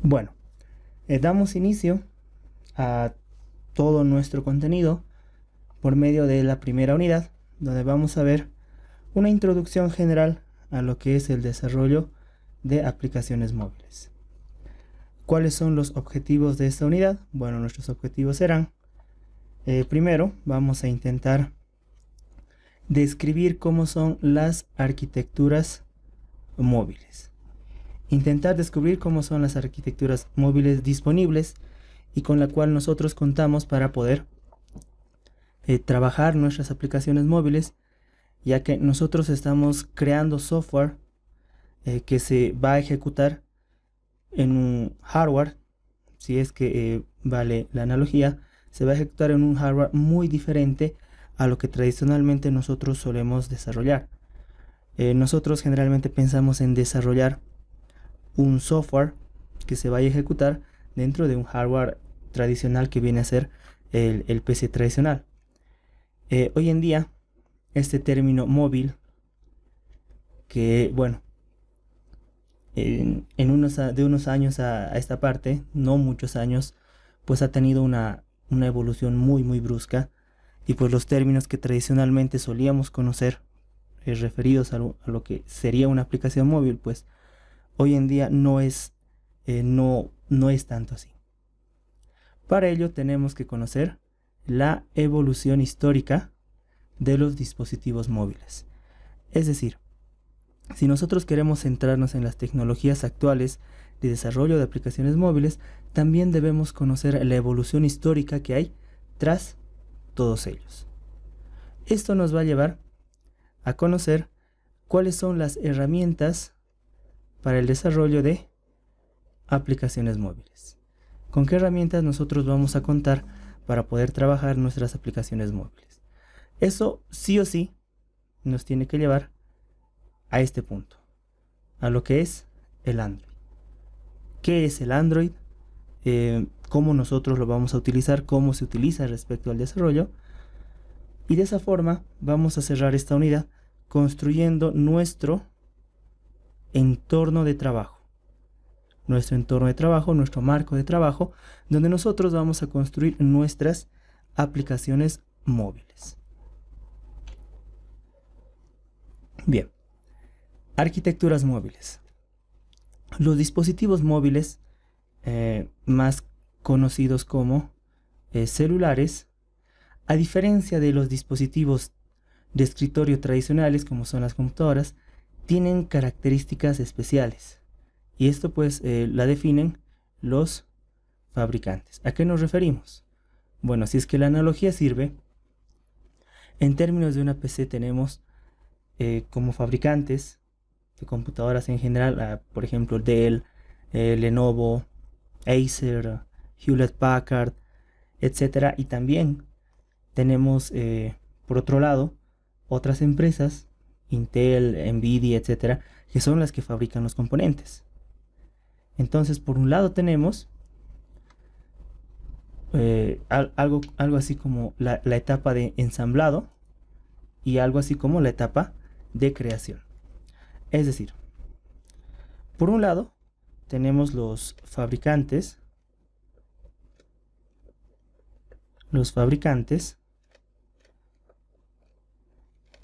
Bueno, damos inicio a todo nuestro contenido por medio de la primera unidad, donde vamos a ver una introducción general a lo que es el desarrollo de aplicaciones móviles. ¿Cuáles son los objetivos de esta unidad? Bueno, nuestros objetivos serán, primero, vamos a intentar describir cómo son las arquitecturas móviles. Intentar descubrir cómo son las arquitecturas móviles disponibles y con la cual nosotros contamos para poder trabajar nuestras aplicaciones móviles, ya que nosotros estamos creando software que se va a ejecutar en un hardware, si es que vale la analogía, se va a ejecutar en un hardware muy diferente a lo que tradicionalmente nosotros solemos desarrollar. Nosotros generalmente pensamos en desarrollar un software que se vaya a ejecutar dentro de un hardware tradicional que viene a ser el PC tradicional. Hoy en día, este término móvil, que bueno, de unos años a esta parte, no muchos años, pues ha tenido una evolución muy brusca, y pues los términos que tradicionalmente solíamos conocer referidos a lo que sería una aplicación móvil, pues hoy en día no es tanto así. Para ello tenemos que conocer la evolución histórica de los dispositivos móviles. Es decir, si nosotros queremos centrarnos en las tecnologías actuales de desarrollo de aplicaciones móviles, también debemos conocer la evolución histórica que hay tras todos ellos. Esto nos va a llevar a conocer cuáles son las herramientas para el desarrollo de aplicaciones móviles. ¿Con qué herramientas nosotros vamos a contar para poder trabajar nuestras aplicaciones móviles? Eso sí o sí nos tiene que llevar a este punto, a lo que es el Android. ¿Qué es el Android? ¿Cómo nosotros lo vamos a utilizar? ¿Cómo se utiliza respecto al desarrollo? Y de esa forma vamos a cerrar esta unidad construyendo nuestro entorno de trabajo. Nuestro marco de trabajo, donde nosotros vamos a construir nuestras aplicaciones móviles. Bien, arquitecturas móviles. Los dispositivos móviles, más conocidos como celulares, a diferencia de los dispositivos de escritorio tradicionales como son las computadoras, tienen características especiales. Y esto pues la definen los fabricantes. ¿A qué nos referimos? Bueno, si es que la analogía sirve, en términos de una PC tenemos como fabricantes de computadoras en general, por ejemplo Dell, Lenovo, Acer, Hewlett Packard, etcétera. Y también tenemos por otro lado otras empresas, Intel, Nvidia, etcétera, que son las que fabrican los componentes. Entonces, por un lado tenemos algo así como la etapa de ensamblado y algo así como la etapa de creación. Es decir, por un lado tenemos los fabricantes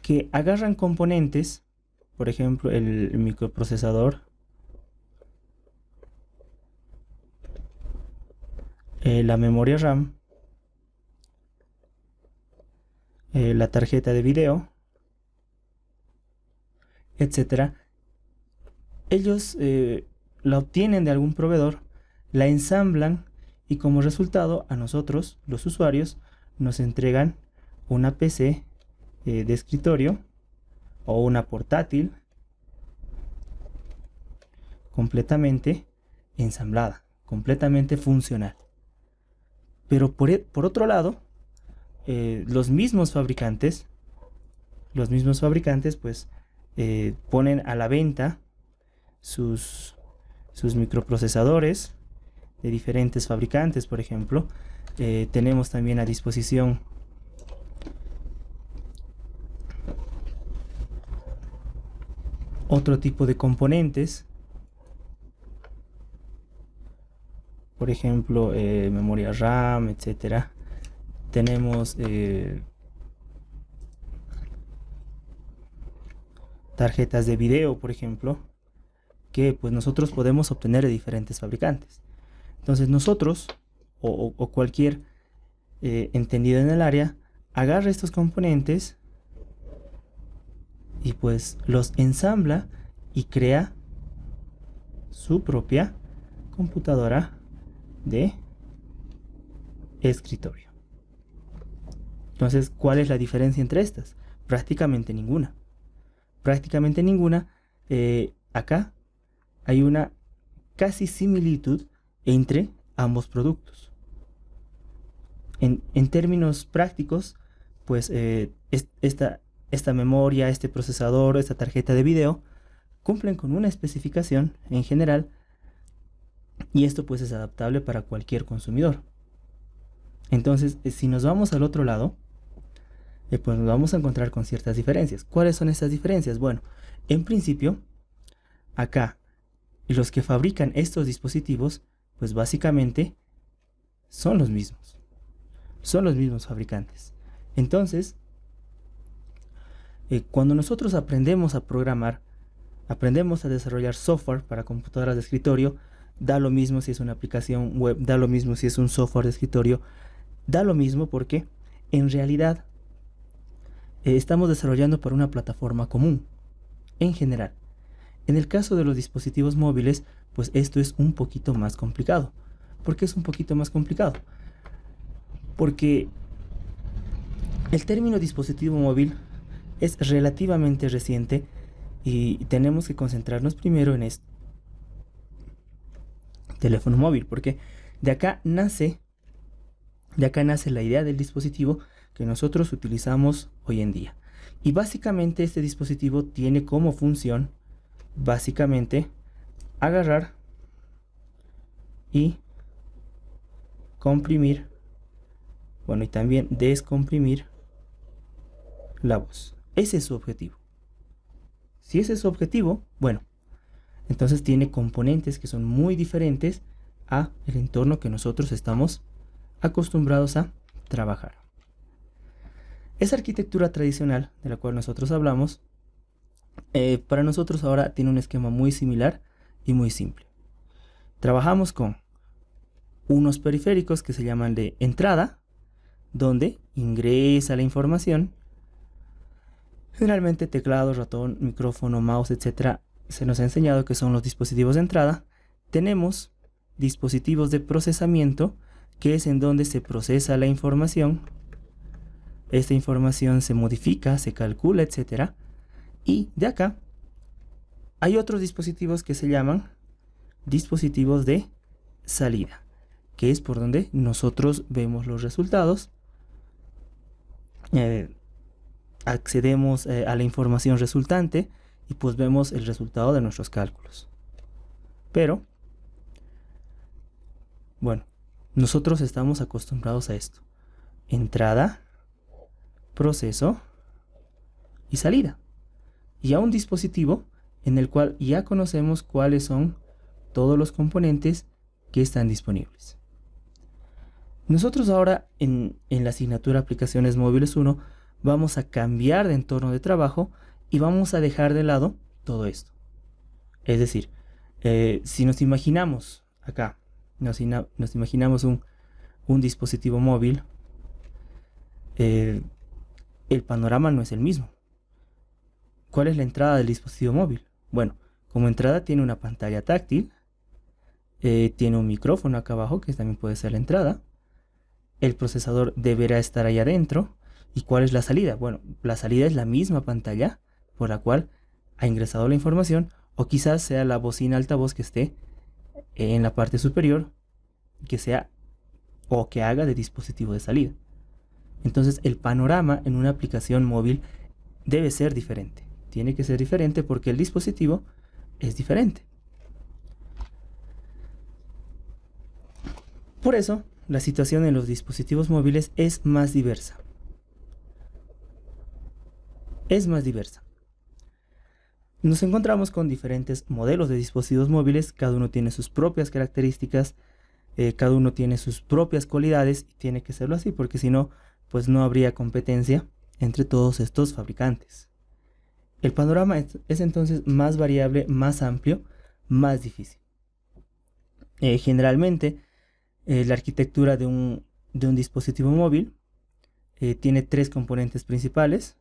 que agarran componentes, por ejemplo el microprocesador, la memoria RAM, la tarjeta de video, etcétera. Ellos la obtienen de algún proveedor, la ensamblan y como resultado a nosotros, los usuarios, nos entregan una PC de escritorio o una portátil completamente ensamblada, completamente funcional. Pero por otro lado, los mismos fabricantes pues ponen a la venta sus microprocesadores de diferentes fabricantes. Por ejemplo, tenemos también a disposición otro tipo de componentes por ejemplo, memoria RAM, etcétera. Tenemos tarjetas de video, por ejemplo, que pues nosotros podemos obtener de diferentes fabricantes. Entonces nosotros o cualquier entendido en el área agarra estos componentes y pues los ensambla y crea su propia computadora de escritorio. Entonces, ¿cuál es la diferencia entre estas? Prácticamente ninguna. Prácticamente ninguna. Acá hay una casi similitud entre ambos productos. En términos prácticos, pues esta memoria, este procesador, esta tarjeta de video cumplen con una especificación en general y esto pues es adaptable para cualquier consumidor. Entonces, si nos vamos al otro lado, pues nos vamos a encontrar con ciertas diferencias. ¿Cuáles son estas diferencias? Bueno, en principio, acá los que fabrican estos dispositivos, pues básicamente son los mismos. Son los mismos fabricantes. Entonces, cuando nosotros aprendemos a programar, aprendemos a desarrollar software para computadoras de escritorio, da lo mismo si es una aplicación web, da lo mismo si es un software de escritorio, da lo mismo porque en realidad estamos desarrollando para una plataforma común, en general. En el caso de los dispositivos móviles, pues esto es un poquito más complicado. ¿Por qué es un poquito más complicado? Porque el término dispositivo móvil es relativamente reciente y tenemos que concentrarnos primero en esto. Teléfono móvil, porque de acá nace la idea del dispositivo que nosotros utilizamos hoy en día. Y básicamente este dispositivo tiene como función, básicamente, agarrar y comprimir, bueno, y también descomprimir la voz. Ese es su objetivo. Si ese es su objetivo, bueno, entonces tiene componentes que son muy diferentes a el entorno que nosotros estamos acostumbrados a trabajar. Esa arquitectura tradicional de la cual nosotros hablamos, para nosotros ahora tiene un esquema muy similar y muy simple. Trabajamos con unos periféricos que se llaman de entrada, donde ingresa la información. Generalmente teclado, ratón, micrófono, mouse, etc. Se nos ha enseñado que son los dispositivos de entrada. Tenemos dispositivos de procesamiento, que es en donde se procesa la información. Esta información se modifica, se calcula, etc. Y de acá hay otros dispositivos que se llaman dispositivos de salida, que es por donde nosotros vemos los resultados. Accedemos a la información resultante y pues vemos el resultado de nuestros cálculos. Pero, bueno, nosotros estamos acostumbrados a esto: entrada, proceso y salida. Y a un dispositivo en el cual ya conocemos cuáles son todos los componentes que están disponibles. Nosotros ahora en la asignatura Aplicaciones Móviles 1 vamos a cambiar de entorno de trabajo y vamos a dejar de lado todo esto. Es decir, si nos imaginamos acá, nos imaginamos un dispositivo móvil, el panorama no es el mismo. ¿Cuál es la entrada del dispositivo móvil? Bueno, como entrada tiene una pantalla táctil, tiene un micrófono acá abajo que también puede ser la entrada. El procesador deberá estar ahí adentro. ¿Y cuál es la salida? Bueno, la salida es la misma pantalla por la cual ha ingresado la información, o quizás sea la bocina altavoz que esté en la parte superior, que sea o que haga de dispositivo de salida. Entonces el panorama en una aplicación móvil debe ser diferente. Tiene que ser diferente porque el dispositivo es diferente. Por eso, la situación en los dispositivos móviles es más diversa. Nos encontramos con diferentes modelos de dispositivos móviles, cada uno tiene sus propias características, Cada uno tiene sus propias cualidades y tiene que serlo así, porque si no, pues no habría competencia entre todos estos fabricantes. El panorama es entonces más variable, más amplio, más difícil. Generalmente, la arquitectura de un dispositivo móvil tiene tres componentes principales.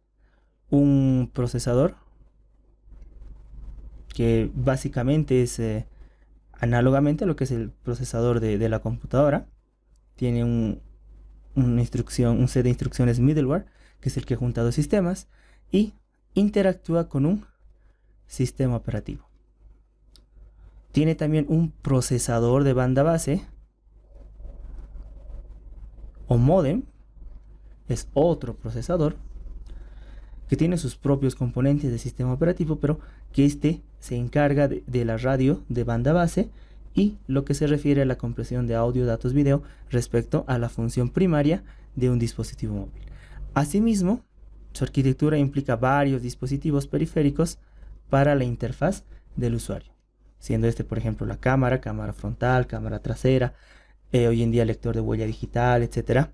Un procesador, que básicamente es análogamente a lo que es el procesador de la computadora. Tiene un set de instrucciones middleware, que es el que junta dos sistemas, y interactúa con un sistema operativo. Tiene también un procesador de banda base o módem, es otro procesador que tiene sus propios componentes de sistema operativo, pero que este se encarga de la radio de banda base y lo que se refiere a la compresión de audio, datos, video respecto a la función primaria de un dispositivo móvil. Asimismo, su arquitectura implica varios dispositivos periféricos para la interfaz del usuario, siendo este, por ejemplo, la cámara frontal, cámara trasera, hoy en día lector de huella digital, etc.,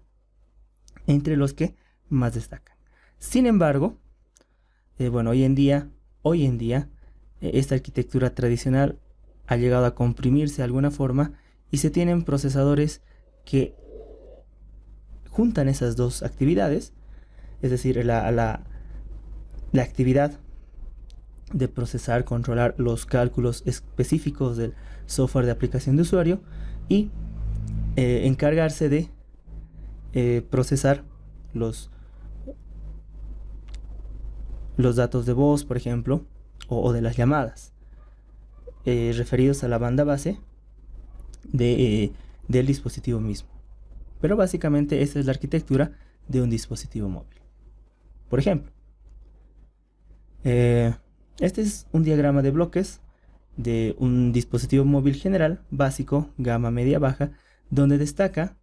entre los que más destacan. Sin embargo, hoy en día, esta arquitectura tradicional ha llegado a comprimirse de alguna forma y se tienen procesadores que juntan esas dos actividades, es decir, la actividad de procesar, controlar los cálculos específicos del software de aplicación de usuario y encargarse de procesar los datos de voz, por ejemplo, o de las llamadas referidos a la banda base del dispositivo mismo. Pero básicamente esa es la arquitectura de un dispositivo móvil. Por ejemplo, este es un diagrama de bloques de un dispositivo móvil general, básico, gama media baja, donde destaca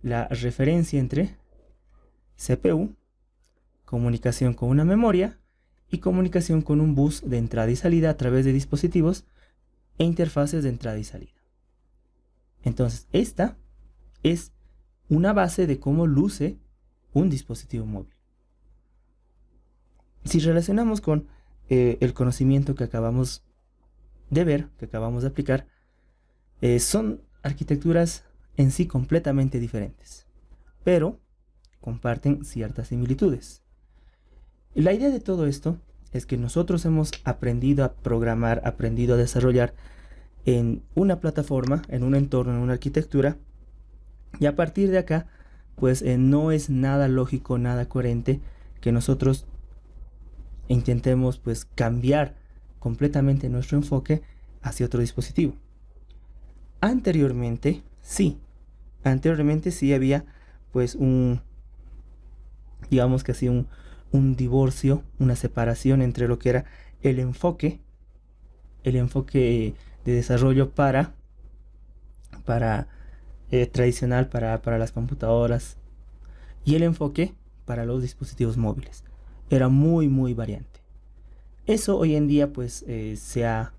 la referencia entre CPU, comunicación con una memoria y comunicación con un bus de entrada y salida a través de dispositivos e interfaces de entrada y salida. Entonces, esta es una base de cómo luce un dispositivo móvil. Si relacionamos con el conocimiento que acabamos de ver, que acabamos de aplicar, son arquitecturas en sí completamente diferentes, pero comparten ciertas similitudes. La idea de todo esto es que nosotros hemos aprendido a programar, aprendido a desarrollar en una plataforma, en un entorno, en una arquitectura, y a partir de acá, pues no es nada lógico, nada coherente que nosotros intentemos pues cambiar completamente nuestro enfoque hacia otro dispositivo. Anteriormente sí había pues digamos que así un divorcio, una separación entre lo que era el enfoque de desarrollo tradicional para las computadoras y el enfoque para los dispositivos móviles. Era muy variante. Eso hoy en día pues se ha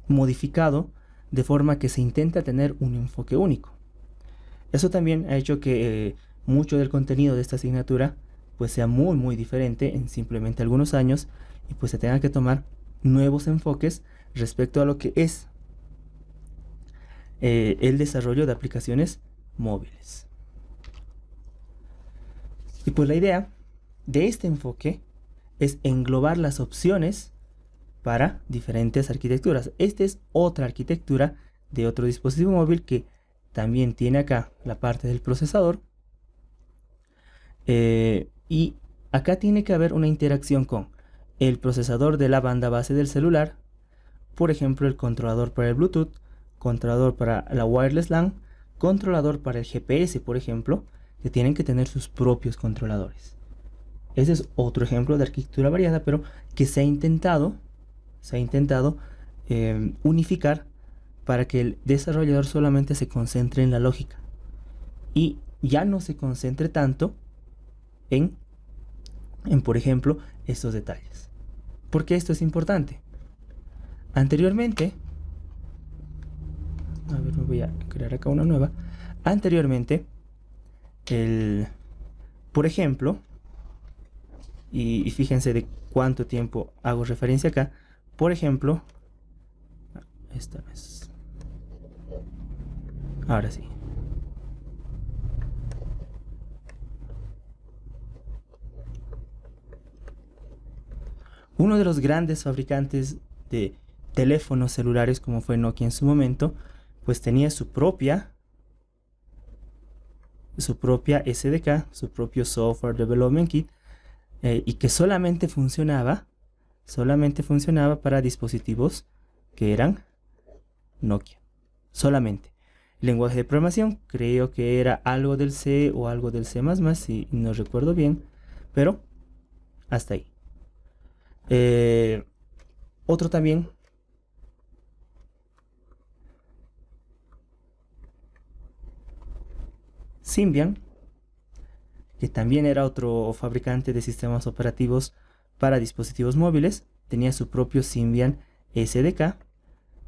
modificado de forma que se intenta tener un enfoque único. Eso también ha hecho que mucho del contenido de esta asignatura pues sea muy diferente en simplemente algunos años y pues se tengan que tomar nuevos enfoques respecto a lo que es el desarrollo de aplicaciones móviles. Y pues la idea de este enfoque es englobar las opciones para diferentes arquitecturas. Esta es otra arquitectura de otro dispositivo móvil que también tiene acá la parte del procesador. Y acá tiene que haber una interacción con el procesador de la banda base del celular, por ejemplo el controlador para el Bluetooth, controlador para la wireless LAN, controlador para el GPS, por ejemplo, que tienen que tener sus propios controladores. Ese es otro ejemplo de arquitectura variada, pero que se ha intentado unificar para que el desarrollador solamente se concentre en la lógica y ya no se concentre tanto en por ejemplo, estos detalles. ¿Por qué esto es importante? Anteriormente, A ver, me voy a crear acá una nueva. Anteriormente, por ejemplo, y fíjense de cuánto tiempo hago referencia acá. Por ejemplo, esta vez. Ahora sí. Uno de los grandes fabricantes de teléfonos celulares, como fue Nokia en su momento, pues tenía su propia SDK, su propio Software Development Kit, y que solamente funcionaba para dispositivos que eran Nokia. Solamente. Lenguaje de programación, creo que era algo del C o algo del C++, si no recuerdo bien, pero hasta ahí. Otro también, Symbian, que también era otro fabricante de sistemas operativos para dispositivos móviles, tenía su propio Symbian SDK.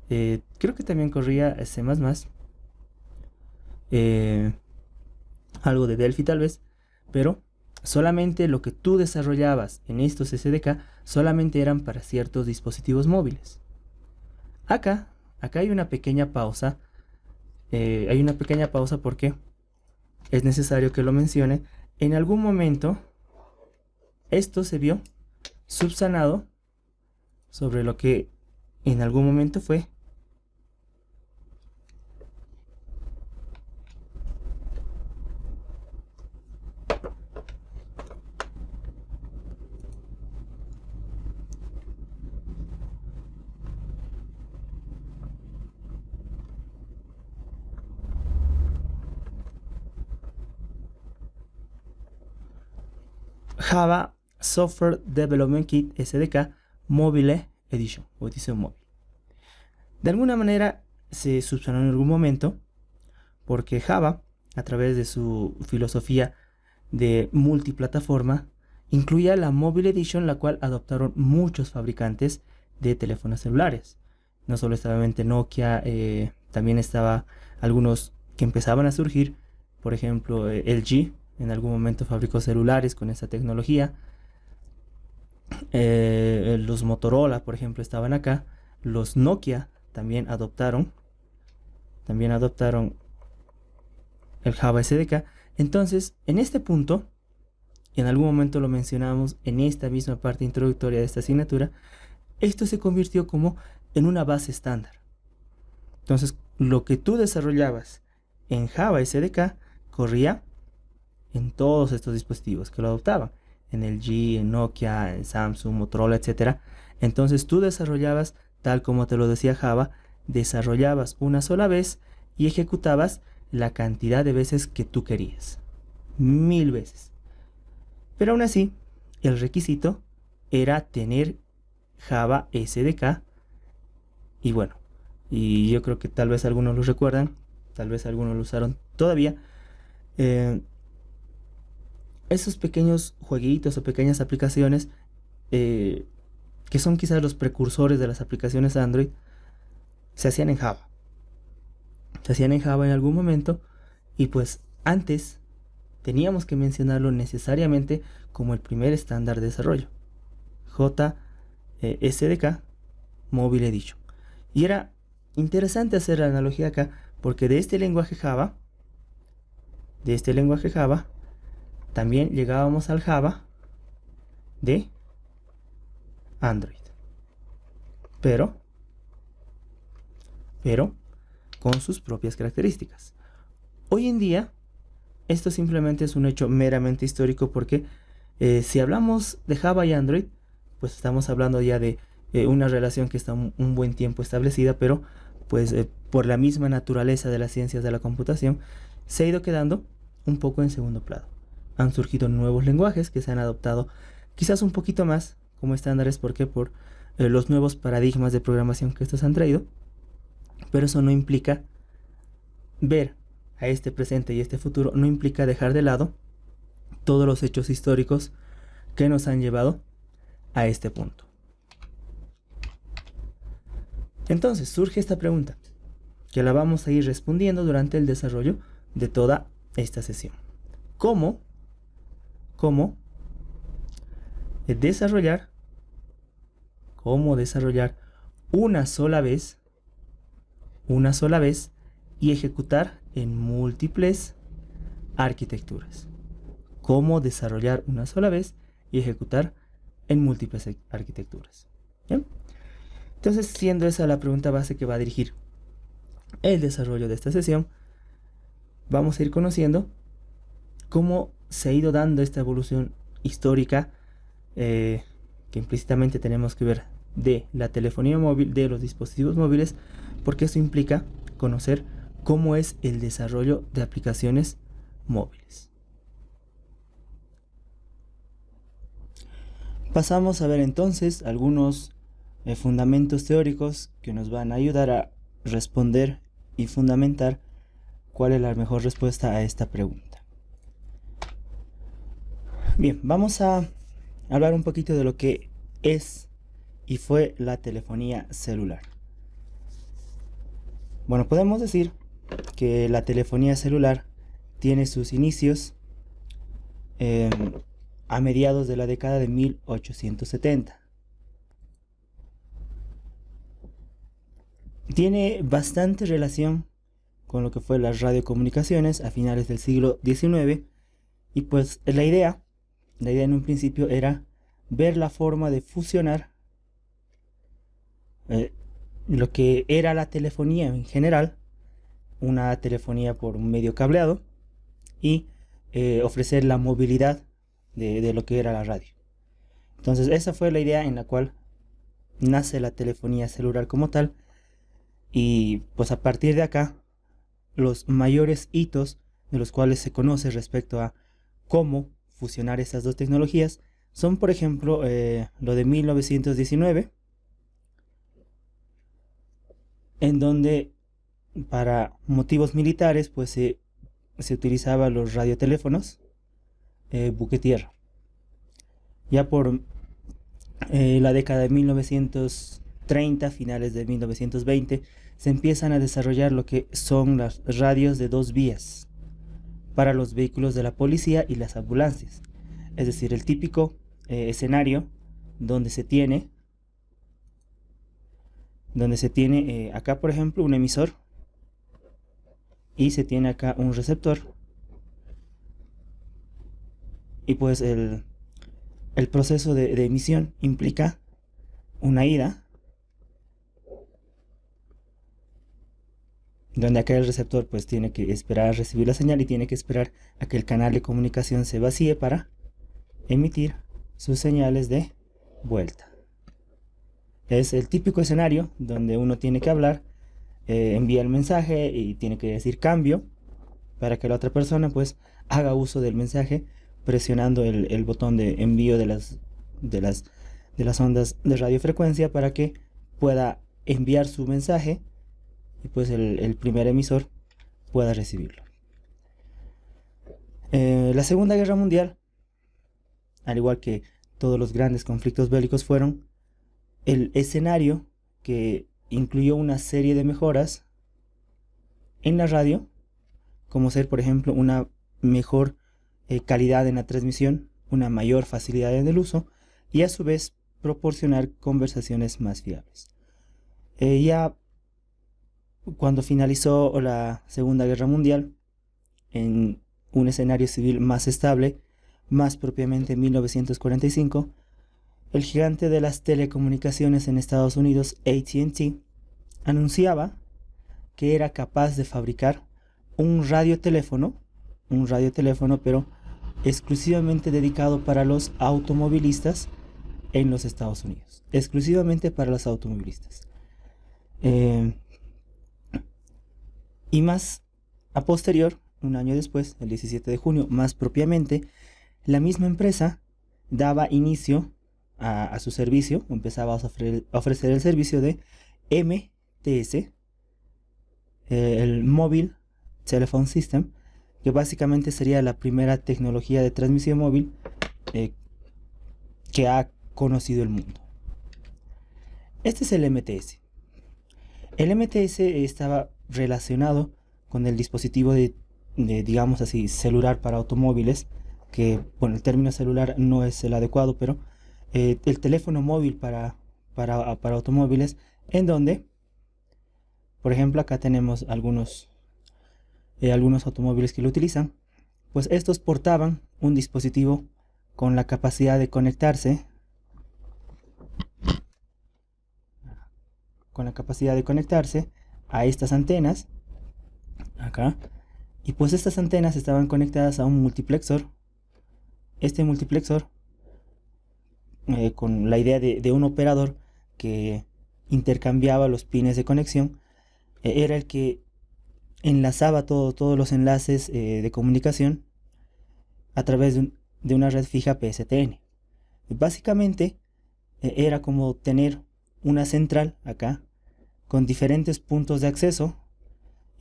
Creo que también corría C++, algo de Delphi tal vez, pero solamente lo que tú desarrollabas en estos SDK solamente eran para ciertos dispositivos móviles. Acá hay una pequeña pausa. Hay una pequeña pausa porque es necesario que lo mencione. En algún momento esto se vio subsanado sobre lo que en algún momento fue Java Software Development Kit SDK Mobile Edition o edición móvil. De alguna manera se subsanó en algún momento porque Java, a través de su filosofía de multiplataforma, incluía la Mobile Edition, la cual adoptaron muchos fabricantes de teléfonos celulares. No solo estaba Nokia, también estaba algunos que empezaban a surgir, por ejemplo LG, en algún momento fabricó celulares con esa tecnología. Los Motorola, por ejemplo, estaban acá. Los Nokia también adoptaron el Java SDK. Entonces, en este punto, y en algún momento lo mencionamos en esta misma parte introductoria de esta asignatura, esto se convirtió como en una base estándar. Entonces, lo que tú desarrollabas en Java SDK corría en todos estos dispositivos que lo adoptaban, en LG, en Nokia, en Samsung, Motorola, etc. Entonces tú desarrollabas, tal como te lo decía Java, desarrollabas una sola vez y ejecutabas la cantidad de veces que tú querías, 1000 veces. Pero aún así, el requisito era tener Java SDK, y bueno, y yo creo que tal vez algunos lo recuerdan, tal vez algunos lo usaron todavía. Esos pequeños jueguitos o pequeñas aplicaciones que son quizás los precursores de las aplicaciones Android, se hacían en Java. Se hacían en Java en algún momento, y pues antes teníamos que mencionarlo necesariamente como el primer estándar de desarrollo, JSDK Mobile Edition. Y era interesante hacer la analogía acá, porque de este lenguaje Java también llegábamos al Java de Android, pero con sus propias características. Hoy en día esto simplemente es un hecho meramente histórico, porque si hablamos de Java y Android, pues estamos hablando ya de una relación que está un buen tiempo establecida, pero pues por la misma naturaleza de las ciencias de la computación se ha ido quedando un poco en segundo plano. Han surgido nuevos lenguajes que se han adoptado quizás un poquito más como estándares, porque por los nuevos paradigmas de programación que estos han traído, pero eso no implica ver a este presente y este futuro, no implica dejar de lado todos los hechos históricos que nos han llevado a este punto. Entonces surge esta pregunta: que la vamos a ir respondiendo durante el desarrollo de toda esta sesión. ¿Cómo desarrollar una sola vez y ejecutar en múltiples arquitecturas? Cómo desarrollar una sola vez y ejecutar en múltiples arquitecturas. ¿Bien? Entonces, siendo esa la pregunta base que va a dirigir el desarrollo de esta sesión, vamos a ir conociendo cómo se ha ido dando esta evolución histórica que implícitamente tenemos que ver de la telefonía móvil, de los dispositivos móviles, porque eso implica conocer cómo es el desarrollo de aplicaciones móviles. Pasamos a ver entonces algunos fundamentos teóricos que nos van a ayudar a responder y fundamentar cuál es la mejor respuesta a esta pregunta. Bien, vamos a hablar un poquito de lo que es y fue la telefonía celular. Bueno, podemos decir que la telefonía celular tiene sus inicios a mediados de la década de 1870. Tiene bastante relación con lo que fue las radiocomunicaciones a finales del siglo XIX, y pues la idea en un principio era ver la forma de fusionar lo que era la telefonía en general, una telefonía por un medio cableado, y ofrecer la movilidad de lo que era la radio. Entonces esa fue la idea en la cual nace la telefonía celular como tal, y pues a partir de acá los mayores hitos de los cuales se conoce respecto a cómo fusionar estas dos tecnologías son, por ejemplo, lo de 1919, en donde para motivos militares pues se utilizaban los radioteléfonos buque tierra. Ya por la década de 1930, finales de 1920, se empiezan a desarrollar lo que son las radios de 2 vías para los vehículos de la policía y las ambulancias. Es decir, el típico escenario donde se tiene acá, por ejemplo, un emisor, y se tiene acá un receptor, y pues el proceso de emisión implica una ida, donde acá el receptor pues tiene que esperar a recibir la señal y tiene que esperar a que el canal de comunicación se vacíe para emitir sus señales de vuelta. Es el típico escenario donde uno tiene que hablar, envía el mensaje y tiene que decir cambio para que la otra persona pues haga uso del mensaje presionando el botón de envío de las ondas de radiofrecuencia para que pueda enviar su mensaje y pues el primer emisor pueda recibirlo. La Segunda Guerra Mundial, al igual que todos los grandes conflictos bélicos, fueron el escenario que incluyó una serie de mejoras en la radio, como ser, por ejemplo, una mejor calidad en la transmisión, una mayor facilidad en el uso y a su vez proporcionar conversaciones más fiables. Ya cuando finalizó la Segunda Guerra Mundial, en un escenario civil más estable, más propiamente en 1945, el gigante de las telecomunicaciones en Estados Unidos, AT&T, anunciaba que era capaz de fabricar un radioteléfono pero exclusivamente dedicado para los automovilistas en los Estados Unidos, exclusivamente para los automovilistas. Y más a posterior, un año después, el 17 de junio, más propiamente, la misma empresa daba inicio a su servicio, empezaba a ofrecer el servicio de MTS, el Mobile Telephone System, que básicamente sería la primera tecnología de transmisión móvil que ha conocido el mundo. Este es el MTS. El MTS estaba relacionado con el dispositivo digamos así, celular para automóviles, que, bueno, el término celular no es el adecuado, pero el teléfono móvil para automóviles, en donde, por ejemplo, acá tenemos algunos automóviles que lo utilizan, pues estos portaban un dispositivo con la capacidad de conectarse a estas antenas acá, y pues estas antenas estaban conectadas a un multiplexor. Este multiplexor, con la idea de un operador que intercambiaba los pines de conexión, era el que enlazaba todos los enlaces de comunicación a través de una red fija PSTN. Básicamente era como tener una central acá con diferentes puntos de acceso,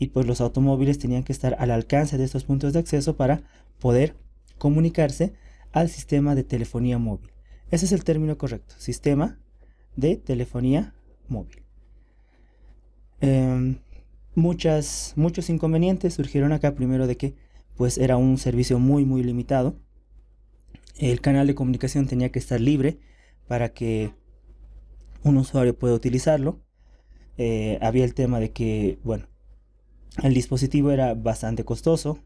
y pues los automóviles tenían que estar al alcance de estos puntos de acceso para poder comunicarse al sistema de telefonía móvil. Ese es el término correcto, sistema de telefonía móvil. Muchos inconvenientes surgieron acá. Primero, de que pues era un servicio muy limitado. El canal de comunicación tenía que estar libre para que un usuario pueda utilizarlo. Había el tema de que, bueno, el dispositivo era bastante costoso.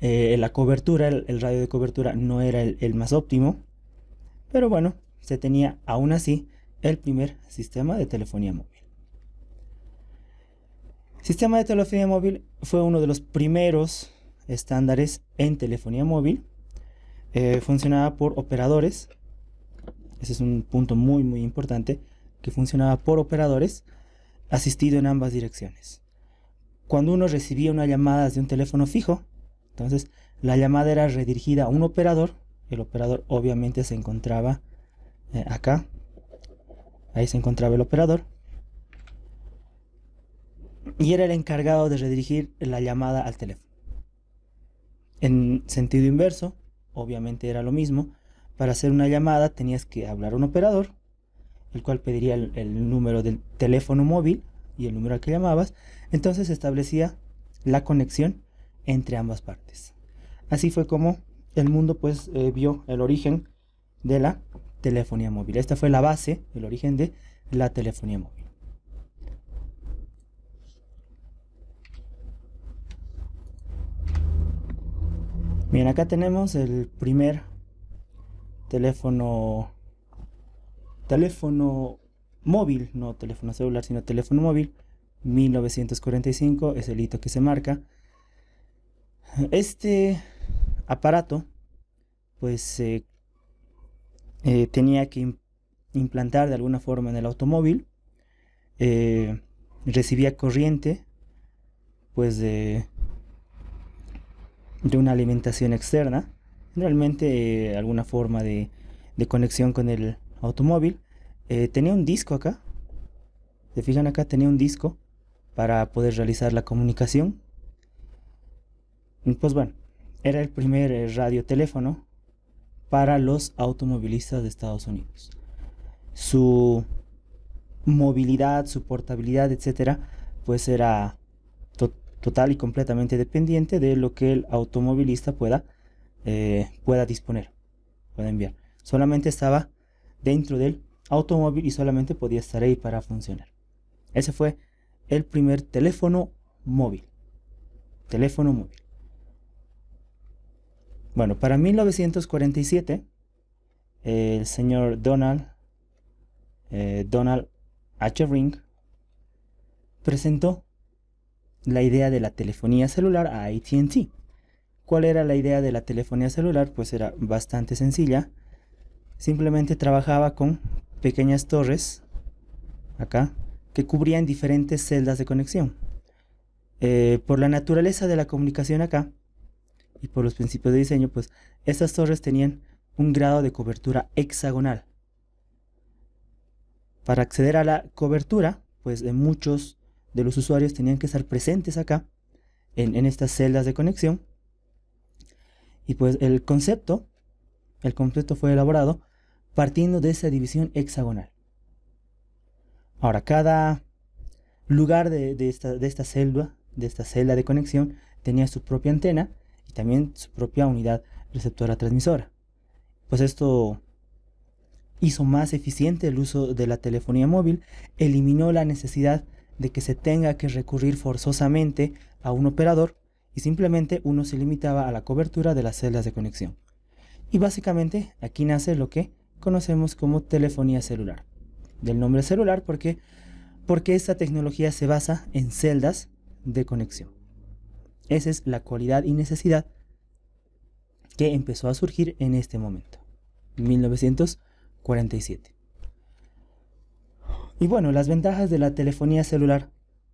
La cobertura, el radio de cobertura no era el más óptimo, pero bueno, se tenía aún así el primer sistema de telefonía móvil. Sistema de telefonía móvil fue uno de los primeros estándares en telefonía móvil. Funcionaba por operadores. Ese es un punto muy importante, que funcionaba por operadores, asistido en ambas direcciones. Cuando uno recibía una llamada desde un teléfono fijo, entonces la llamada era redirigida a un operador. El operador obviamente se encontraba acá. Ahí se encontraba el operador, y era el encargado de redirigir la llamada al teléfono. En sentido inverso, obviamente era lo mismo. Para hacer una llamada tenías que hablar a un operador, el cual pediría el número del teléfono móvil y el número al que llamabas. Entonces se establecía la conexión entre ambas partes. Así fue como el mundo pues vio el origen de la telefonía móvil. Esta fue la base, el origen de la telefonía móvil. Bien, acá tenemos el primer teléfono móvil, no teléfono celular, sino teléfono móvil. 1945 es el hito que se marca. Este aparato pues tenía que implantar de alguna forma en el automóvil. Recibía corriente pues de una alimentación externa, realmente alguna forma de conexión con el automóvil. Tenía un disco acá, se fijan acá, tenía un disco para poder realizar la comunicación. Pues bueno, era el primer radioteléfono para los automovilistas de Estados Unidos. Su movilidad, su portabilidad, etcétera, pues era total y completamente dependiente de lo que el automovilista pueda disponer, pueda enviar. Solamente estaba dentro del automóvil y solamente podía estar ahí para funcionar. Ese fue el primer teléfono móvil. Bueno, para 1947, el señor Donald H. Ring presentó la idea de la telefonía celular a AT&T. ¿Cuál era la idea de la telefonía celular? Pues era bastante sencilla. Simplemente trabajaba con pequeñas torres acá que cubrían diferentes celdas de conexión. Por la naturaleza de la comunicación acá y por los principios de diseño, pues estas torres tenían un grado de cobertura hexagonal. Para acceder a la cobertura, pues muchos de los usuarios tenían que estar presentes acá en estas celdas de conexión. Y pues el concepto fue elaborado partiendo de esa división hexagonal. Ahora, cada lugar de esta celda de conexión tenía su propia antena y también su propia unidad receptora transmisora. Pues esto hizo más eficiente el uso de la telefonía móvil, eliminó la necesidad de que se tenga que recurrir forzosamente a un operador y simplemente uno se limitaba a la cobertura de las celdas de conexión. Y básicamente aquí nace lo que conocemos como telefonía celular. Del nombre celular porque esta tecnología se basa en celdas de conexión. Esa es la cualidad y necesidad que empezó a surgir en este momento, en 1947. Y bueno, las ventajas de la telefonía celular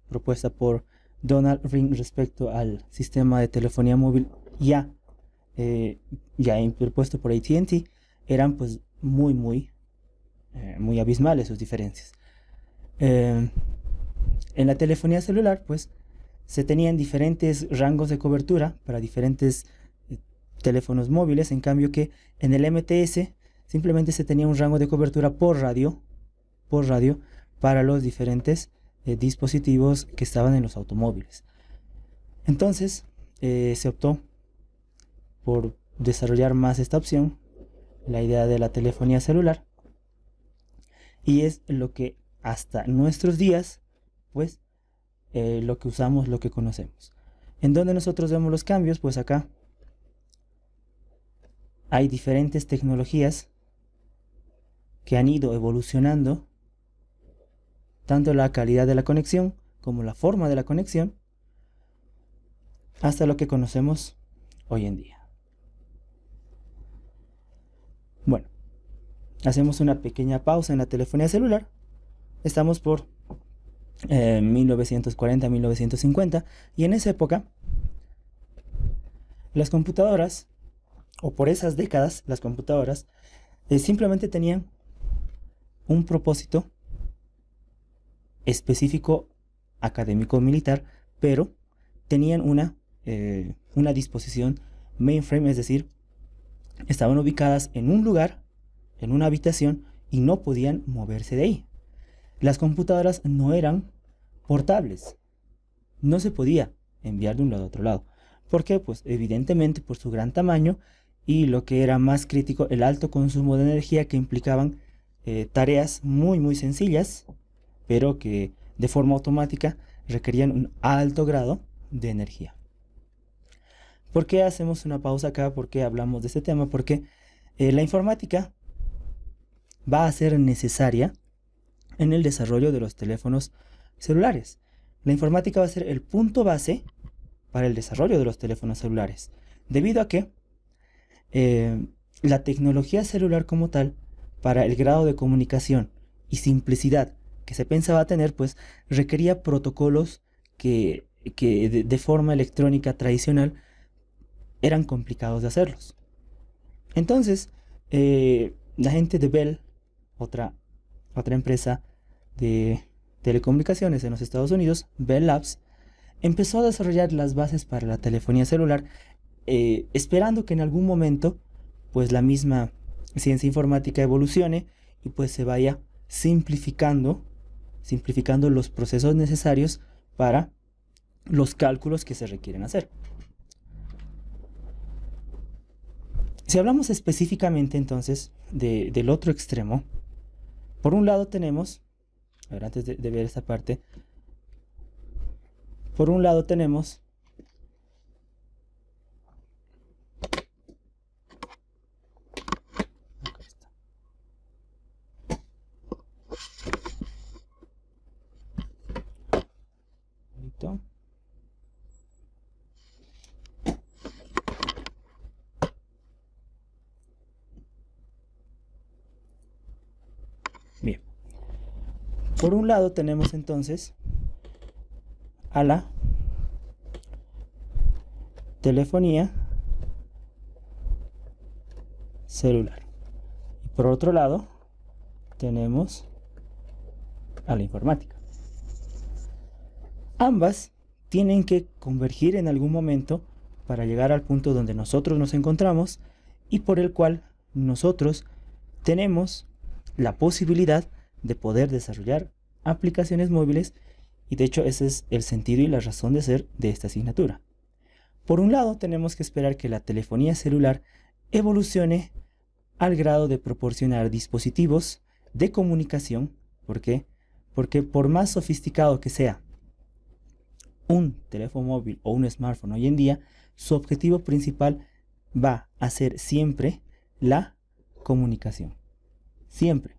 propuesta por Donald Ring respecto al sistema de telefonía móvil ya propuesto por AT&T eran pues muy abismales sus diferencias. En la telefonía celular pues se tenían diferentes rangos de cobertura para diferentes teléfonos móviles, en cambio que en el MTS simplemente se tenía un rango de cobertura por radio para los diferentes dispositivos que estaban en los automóviles. Entonces se optó por desarrollar más esta opción, la idea de la telefonía celular, y es lo que hasta nuestros días pues lo que usamos, lo que conocemos. ¿En dónde nosotros vemos los cambios? Pues acá hay diferentes tecnologías que han ido evolucionando tanto la calidad de la conexión como la forma de la conexión hasta lo que conocemos hoy en día. Bueno, hacemos una pequeña pausa en la telefonía celular. Estamos por 1940-1950 y en esa época las computadoras, o por esas décadas las computadoras simplemente tenían un propósito específico académico militar, pero tenían una disposición mainframe, es decir, estaban ubicadas en un lugar, en una habitación, y no podían moverse de ahí. Las computadoras no eran portables, no se podía enviar de un lado a otro lado. ¿Por qué? Pues evidentemente por su gran tamaño y lo que era más crítico, el alto consumo de energía que implicaban tareas muy sencillas, pero que de forma automática requerían un alto grado de energía. ¿Por qué hacemos una pausa acá? ¿Por qué hablamos de este tema? Porque la informática va a ser necesaria en el desarrollo de los teléfonos celulares. La informática va a ser el punto base para el desarrollo de los teléfonos celulares, debido a que la tecnología celular como tal, para el grado de comunicación y simplicidad que se pensaba tener, pues requería protocolos que de forma electrónica tradicional eran complicados de hacerlos. Entonces, la gente de Bell, otra empresa de telecomunicaciones en los Estados Unidos, Bell Labs, empezó a desarrollar las bases para la telefonía celular, esperando que en algún momento pues la misma ciencia informática evolucione y pues se vaya simplificando los procesos necesarios para los cálculos que se requieren hacer. Si hablamos específicamente entonces del otro extremo, por un lado tenemos, a ver, antes de ver esta parte, por un lado tenemos bien. Por un lado tenemos entonces a la telefonía celular. Y por otro lado tenemos a la informática. Ambas tienen que convergir en algún momento para llegar al punto donde nosotros nos encontramos y por el cual nosotros tenemos la posibilidad de poder desarrollar aplicaciones móviles Y de hecho ese es el sentido y la razón de ser de esta asignatura. Por un lado, tenemos que esperar que la telefonía celular evolucione al grado de proporcionar dispositivos de comunicación. ¿Por qué? Porque por más sofisticado que sea un teléfono móvil o un smartphone hoy en día, su objetivo principal va a ser siempre la comunicación. Siempre.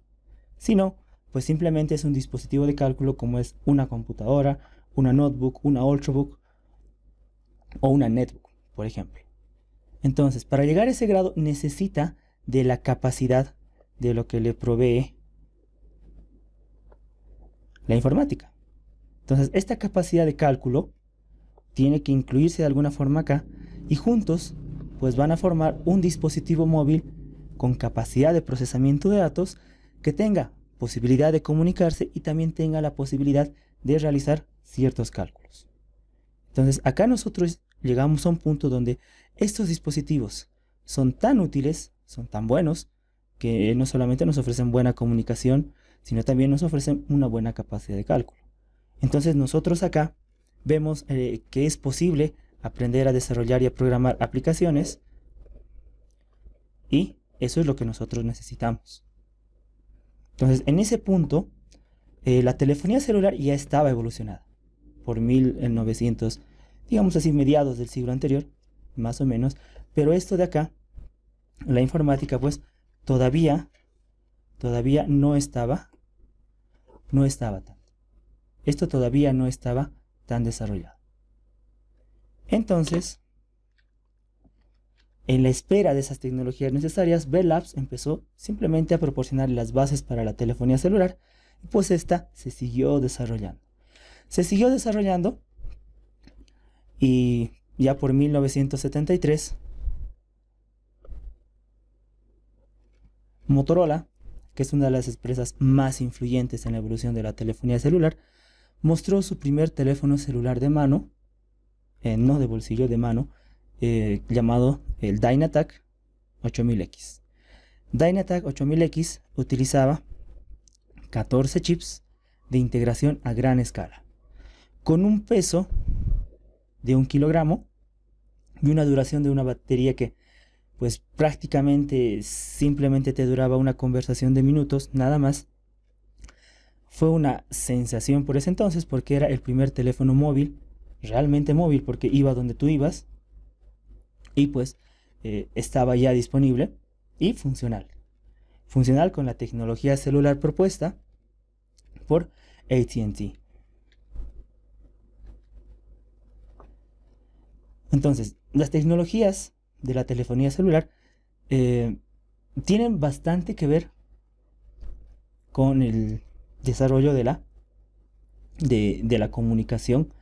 Si no, pues simplemente es un dispositivo de cálculo como es una computadora, una notebook, una ultrabook o una netbook, por ejemplo. Entonces, para llegar a ese grado necesita de la capacidad de lo que le provee la informática. Entonces, esta capacidad de cálculo tiene que incluirse de alguna forma acá y juntos pues van a formar un dispositivo móvil con capacidad de procesamiento de datos que tenga posibilidad de comunicarse y también tenga la posibilidad de realizar ciertos cálculos. Entonces, acá nosotros llegamos a un punto donde estos dispositivos son tan útiles, son tan buenos, que no solamente nos ofrecen buena comunicación, sino también nos ofrecen una buena capacidad de cálculo. Entonces nosotros acá vemos que es posible aprender a desarrollar y a programar aplicaciones y eso es lo que nosotros necesitamos. Entonces, en ese punto, la telefonía celular ya estaba evolucionada por 1900, digamos así, mediados del siglo anterior, más o menos, pero esto de acá, la informática, pues, todavía no estaba tanto. Esto todavía no estaba tan desarrollado. Entonces, en la espera de esas tecnologías necesarias, Bell Labs empezó simplemente a proporcionar las bases para la telefonía celular, y pues esta se siguió desarrollando. Y ya por 1973, Motorola, que es una de las empresas más influyentes en la evolución de la telefonía celular, mostró su primer teléfono celular de mano, no de bolsillo, de mano, llamado el Dynatac 8000X. Dynatac 8000X utilizaba 14 chips de integración a gran escala, con un peso de 1 kilogramo y una duración de una batería que pues prácticamente simplemente te duraba una conversación de minutos, nada más. Fue una sensación por ese entonces porque era el primer teléfono móvil, realmente móvil, porque iba donde tú ibas y pues estaba ya disponible y funcional. Funcional con la tecnología celular propuesta por AT&T. Entonces, las tecnologías de la telefonía celular tienen bastante que ver con el desarrollo de la comunicación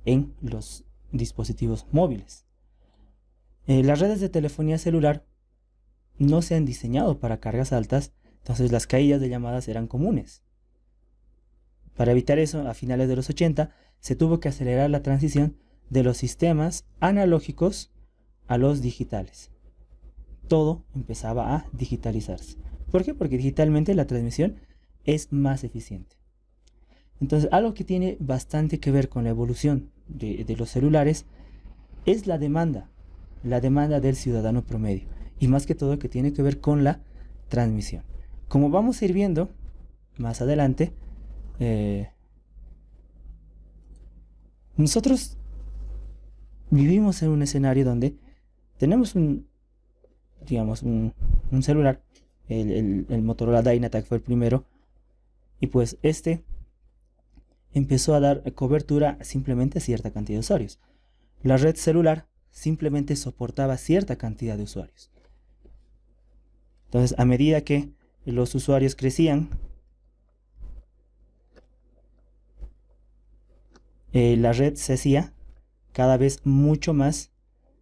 en los dispositivos móviles. Las redes de telefonía celular no se han diseñado para cargas altas, entonces las caídas de llamadas eran comunes. Para evitar eso, a finales de los 80 se tuvo que acelerar la transición de los sistemas analógicos a los digitales. Todo empezaba a digitalizarse. ¿Por qué? Porque digitalmente la transmisión es más eficiente. Entonces, algo que tiene bastante que ver con la evolución de los celulares es la demanda del ciudadano promedio, y más que todo que tiene que ver con la transmisión. Como vamos a ir viendo más adelante, nosotros vivimos en un escenario donde tenemos un celular, el Motorola Dynatac fue el primero, y pues este empezó a dar cobertura simplemente a cierta cantidad de usuarios. La red celular simplemente soportaba cierta cantidad de usuarios. Entonces, a medida que los usuarios crecían, la red se hacía cada vez mucho más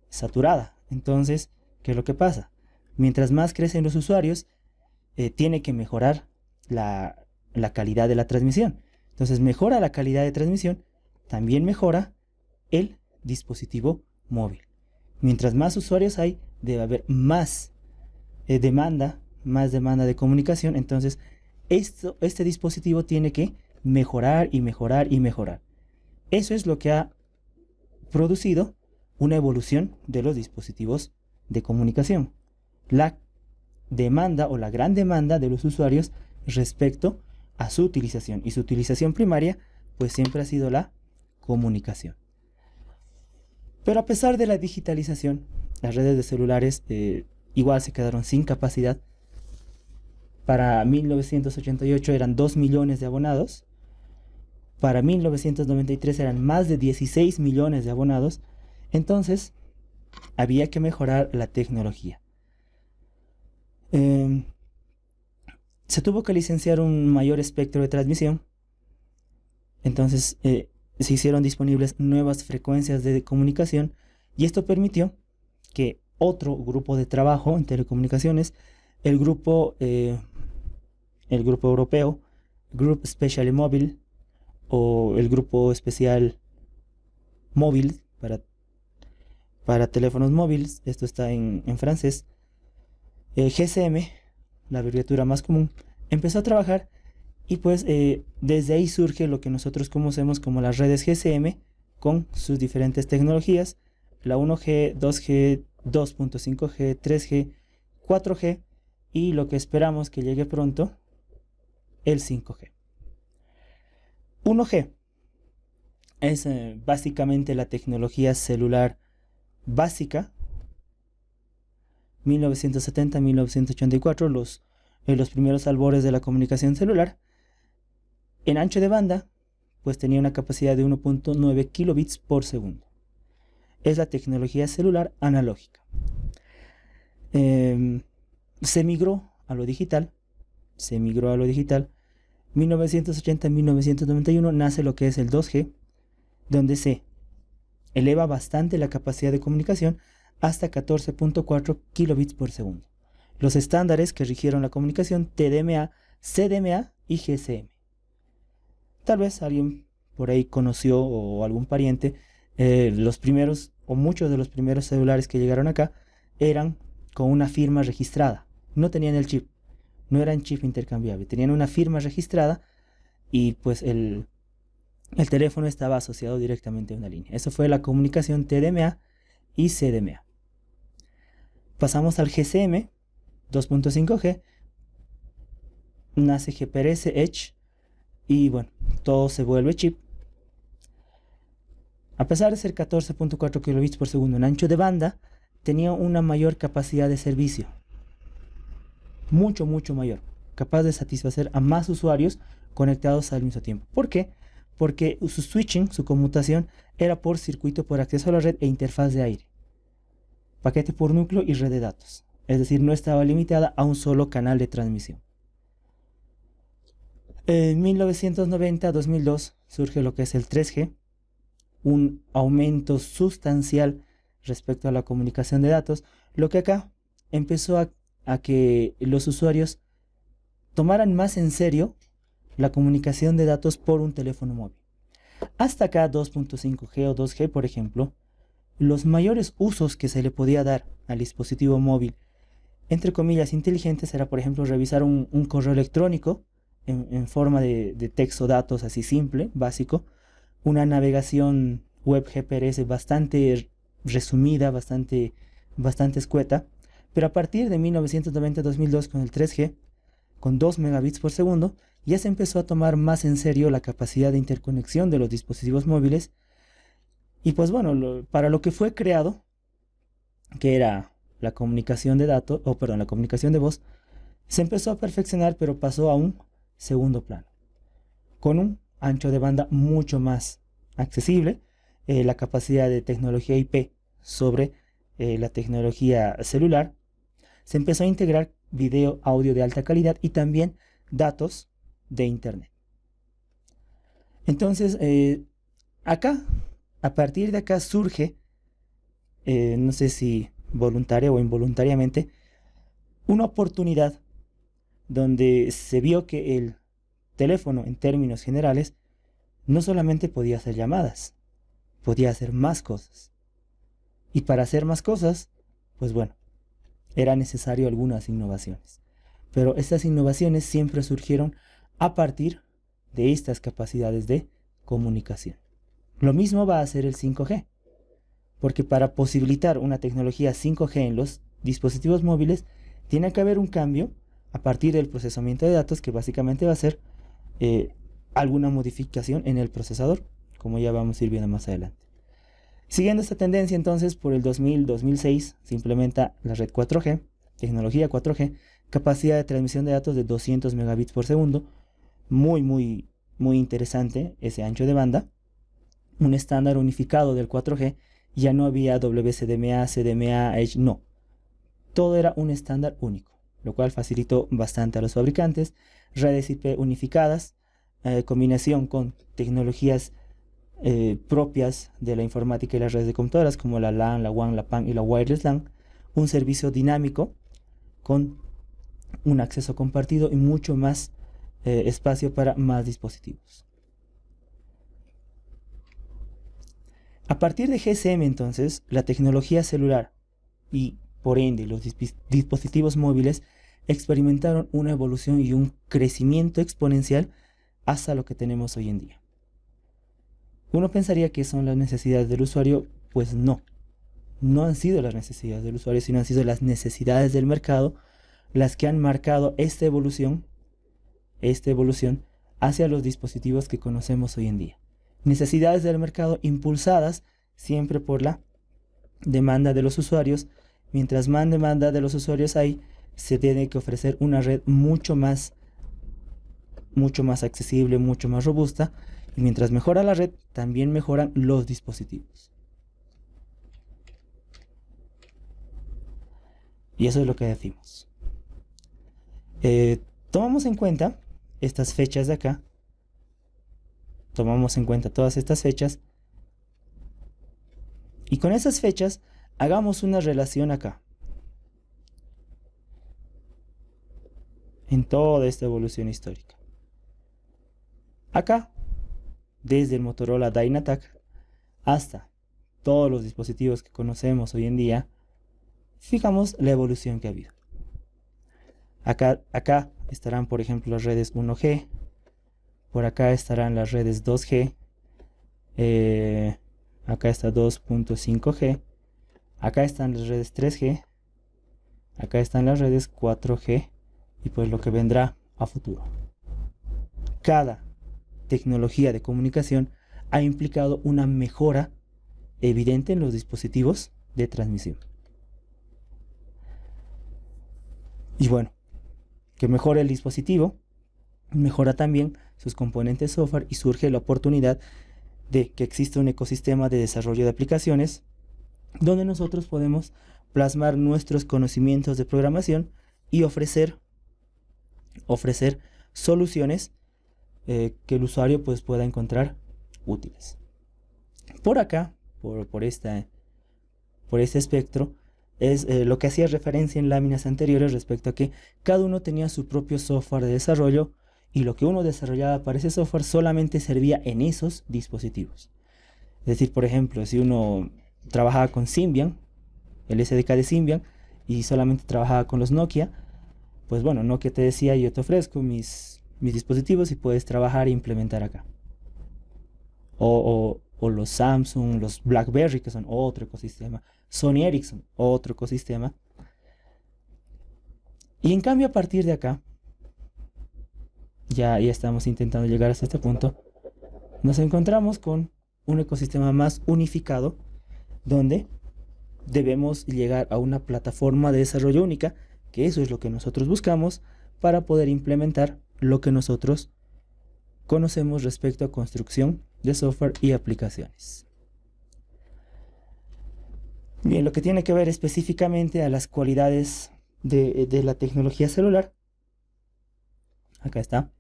saturada. Entonces, ¿qué es lo que pasa? Mientras más crecen los usuarios, tiene que mejorar la calidad de la transmisión. Entonces, mejora la calidad de transmisión, también mejora el dispositivo móvil. Mientras más usuarios hay, debe haber más demanda de comunicación. Entonces, este dispositivo tiene que mejorar y mejorar y mejorar. Eso es lo que ha producido una evolución de los dispositivos de comunicación. La demanda o la gran demanda de los usuarios respecto a su utilización. Y su utilización primaria, pues siempre ha sido la comunicación. Pero a pesar de la digitalización, las redes de celulares igual se quedaron sin capacidad. Para 1988 eran 2 millones de abonados. Para 1993 eran más de 16 millones de abonados. Entonces, había que mejorar la tecnología. Se tuvo que licenciar un mayor espectro de transmisión. Entonces, se hicieron disponibles nuevas frecuencias de comunicación y esto permitió que otro grupo de trabajo en telecomunicaciones, el grupo europeo, Group Special Mobile, o el grupo especial móvil para teléfonos móviles, esto está en francés, GSM, la abreviatura más común, empezó a trabajar y pues desde ahí surge lo que nosotros conocemos como las redes GSM con sus diferentes tecnologías, la 1G, 2G, 2.5G, 3G, 4G y lo que esperamos que llegue pronto, el 5G. 1G es básicamente la tecnología celular básica. 1970-1984, los primeros albores de la comunicación celular. En ancho de banda, pues tenía una capacidad de 1.9 kilobits por segundo. Es la tecnología celular analógica. Se migró a lo digital. 1980-1991 nace lo que es el 2G, donde se eleva bastante la capacidad de comunicación hasta 14.4 kilobits por segundo. Los estándares que rigieron la comunicación TDMA, CDMA y GSM. Tal vez alguien por ahí conoció o algún pariente, los primeros o muchos de los primeros celulares que llegaron acá eran con una firma registrada. No tenían el chip, no eran chip intercambiable, tenían una firma registrada y pues el teléfono estaba asociado directamente a una línea. Eso fue la comunicación TDMA y CDMA. Pasamos al GSM 2.5G, nace GPRS Edge y bueno, todo se vuelve chip. A pesar de ser 14.4 kilobits por segundo en ancho de banda, tenía una mayor capacidad de servicio, mucho mayor, capaz de satisfacer a más usuarios conectados al mismo tiempo. ¿Por qué? Porque su switching, su conmutación, era por circuito por acceso a la red e interfaz de aire, paquete por núcleo y red de datos. Es decir, no estaba limitada a un solo canal de transmisión. En 1990-2002 surge lo que es el 3G, un aumento sustancial respecto a la comunicación de datos, lo que acá empezó a que los usuarios tomaran más en serio la comunicación de datos por un teléfono móvil. Hasta acá 2.5G o 2G, por ejemplo, los mayores usos que se le podía dar al dispositivo móvil, entre comillas, inteligentes, era por ejemplo revisar un correo electrónico en forma de texto datos así simple, básico, una navegación web GPRS bastante resumida, bastante escueta, pero a partir de 1990-2002 con el 3G, con 2 megabits por segundo, ya se empezó a tomar más en serio la capacidad de interconexión de los dispositivos móviles. Y pues bueno, para lo que fue creado, que era la comunicación de datos, la comunicación de voz, se empezó a perfeccionar, pero pasó a un segundo plano, con un ancho de banda mucho más accesible, la capacidad de tecnología IP sobre la tecnología celular. Se empezó a integrar video, audio de alta calidad y también datos de internet. Entonces, a partir de acá surge, no sé si voluntaria o involuntariamente, una oportunidad donde se vio que el teléfono, en términos generales, no solamente podía hacer llamadas, podía hacer más cosas. Y para hacer más cosas, pues bueno, era necesario algunas innovaciones. Pero estas innovaciones siempre surgieron a partir de estas capacidades de comunicación. Lo mismo va a hacer el 5G, porque para posibilitar una tecnología 5G en los dispositivos móviles, tiene que haber un cambio a partir del procesamiento de datos, que básicamente va a ser alguna modificación en el procesador, como ya vamos a ir viendo más adelante. Siguiendo esta tendencia, entonces, por el 2000-2006 se implementa la red 4G, tecnología 4G, capacidad de transmisión de datos de 200 megabits por segundo, muy interesante ese ancho de banda, un estándar unificado del 4G, ya no había WCDMA, CDMA, Edge, no, todo era un estándar único, lo cual facilitó bastante a los fabricantes, redes IP unificadas, combinación con tecnologías propias de la informática y las redes de computadoras como la LAN, la WAN, la PAN y la Wireless LAN, un servicio dinámico con un acceso compartido y mucho más espacio para más dispositivos. A partir de GSM, entonces, la tecnología celular y por ende los dispositivos móviles experimentaron una evolución y un crecimiento exponencial hasta lo que tenemos hoy en día. Uno pensaría que son las necesidades del usuario, pues no han sido las necesidades del usuario, sino han sido las necesidades del mercado las que han marcado esta evolución hacia los dispositivos que conocemos hoy en día. Necesidades del mercado impulsadas siempre por la demanda de los usuarios. Mientras más demanda de los usuarios hay, se tiene que ofrecer una red mucho más accesible, mucho más robusta, y mientras mejora la red, también mejoran los dispositivos. Y eso es lo que decimos. Tomamos en cuenta estas fechas de acá, tomamos en cuenta todas estas fechas, y con esas fechas hagamos una relación acá, en toda esta evolución histórica. Acá, desde el Motorola Dynatac hasta todos los dispositivos que conocemos hoy en día, fijamos la evolución que ha habido. Acá estarán, por ejemplo, las redes 1G, por acá estarán las redes 2G, acá está 2.5G, acá están las redes 3G, acá están las redes 4G y pues lo que vendrá a futuro. Cada tecnología de comunicación ha implicado una mejora evidente en los dispositivos de transmisión. Y bueno, que mejora el dispositivo, mejora también sus componentes software y surge la oportunidad de que exista un ecosistema de desarrollo de aplicaciones donde nosotros podemos plasmar nuestros conocimientos de programación y ofrecer soluciones que el usuario pues pueda encontrar útiles. Por acá, por este espectro, es lo que hacía referencia en láminas anteriores respecto a que cada uno tenía su propio software de desarrollo y lo que uno desarrollaba para ese software solamente servía en esos dispositivos. Es decir, por ejemplo, si uno trabajaba con Symbian, el SDK de Symbian, y solamente trabajaba con los Nokia, pues bueno, Nokia te decía: yo te ofrezco mis dispositivos y puedes trabajar e implementar acá. O los Samsung, los BlackBerry, que son otro ecosistema, Sony Ericsson, otro ecosistema. Y en cambio, a partir de acá, ya estamos intentando llegar hasta este punto, nos encontramos con un ecosistema más unificado, donde debemos llegar a una plataforma de desarrollo única, que eso es lo que nosotros buscamos para poder implementar lo que nosotros conocemos respecto a construcción de software y aplicaciones. Bien, lo que tiene que ver específicamente a las cualidades de la tecnología celular, acá está.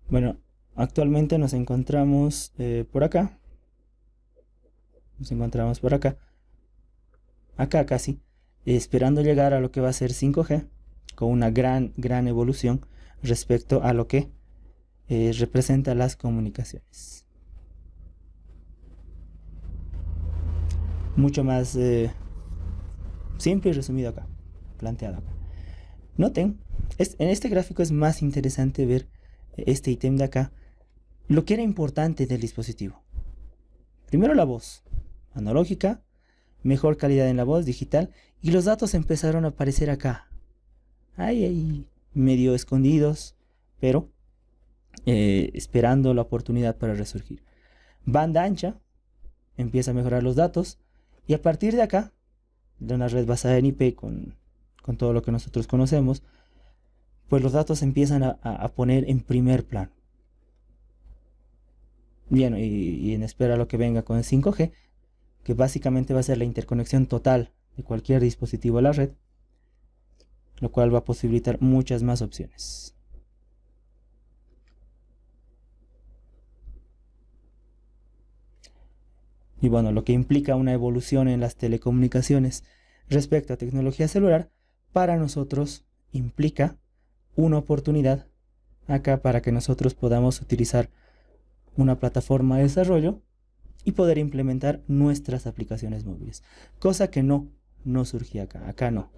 Bueno, actualmente nos encontramos por acá. Acá casi, esperando llegar a lo que va a ser 5G, con una gran evolución respecto a lo que representa las comunicaciones. Mucho más simple y resumido acá, planteado acá. Noten, en este gráfico es más interesante ver este ítem de acá, lo que era importante del dispositivo. primero la voz analógica, mejor calidad en la voz digital, y los datos empezaron a aparecer acá. Ahí, medio escondidos, pero esperando la oportunidad para resurgir. Banda ancha, empieza a mejorar los datos, y a partir de acá, de una red basada en IP con todo lo que nosotros conocemos, pues los datos se empiezan a poner en primer plano. Bien, y en espera lo que venga con el 5G, que básicamente va a ser la interconexión total de cualquier dispositivo a la red, lo cual va a posibilitar muchas más opciones. Y bueno, lo que implica una evolución en las telecomunicaciones respecto a tecnología celular, para nosotros implica una oportunidad acá para que nosotros podamos utilizar una plataforma de desarrollo y poder implementar nuestras aplicaciones móviles, cosa que no surgía acá no.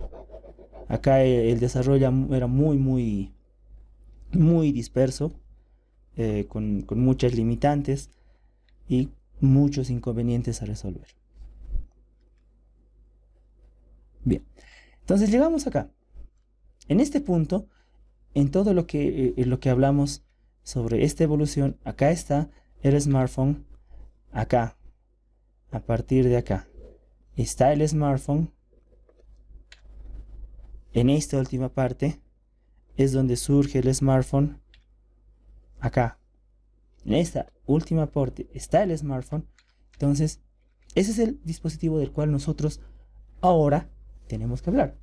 Acá el desarrollo era muy disperso, con muchas limitantes y muchos inconvenientes a resolver. Bien, entonces llegamos acá. En este punto, en todo lo que hablamos sobre esta evolución, acá está el smartphone, acá, a partir de acá, está el smartphone. En esta última parte es donde surge el smartphone, acá. En esta última parte está el smartphone. Entonces, ese es el dispositivo del cual nosotros ahora tenemos que hablar.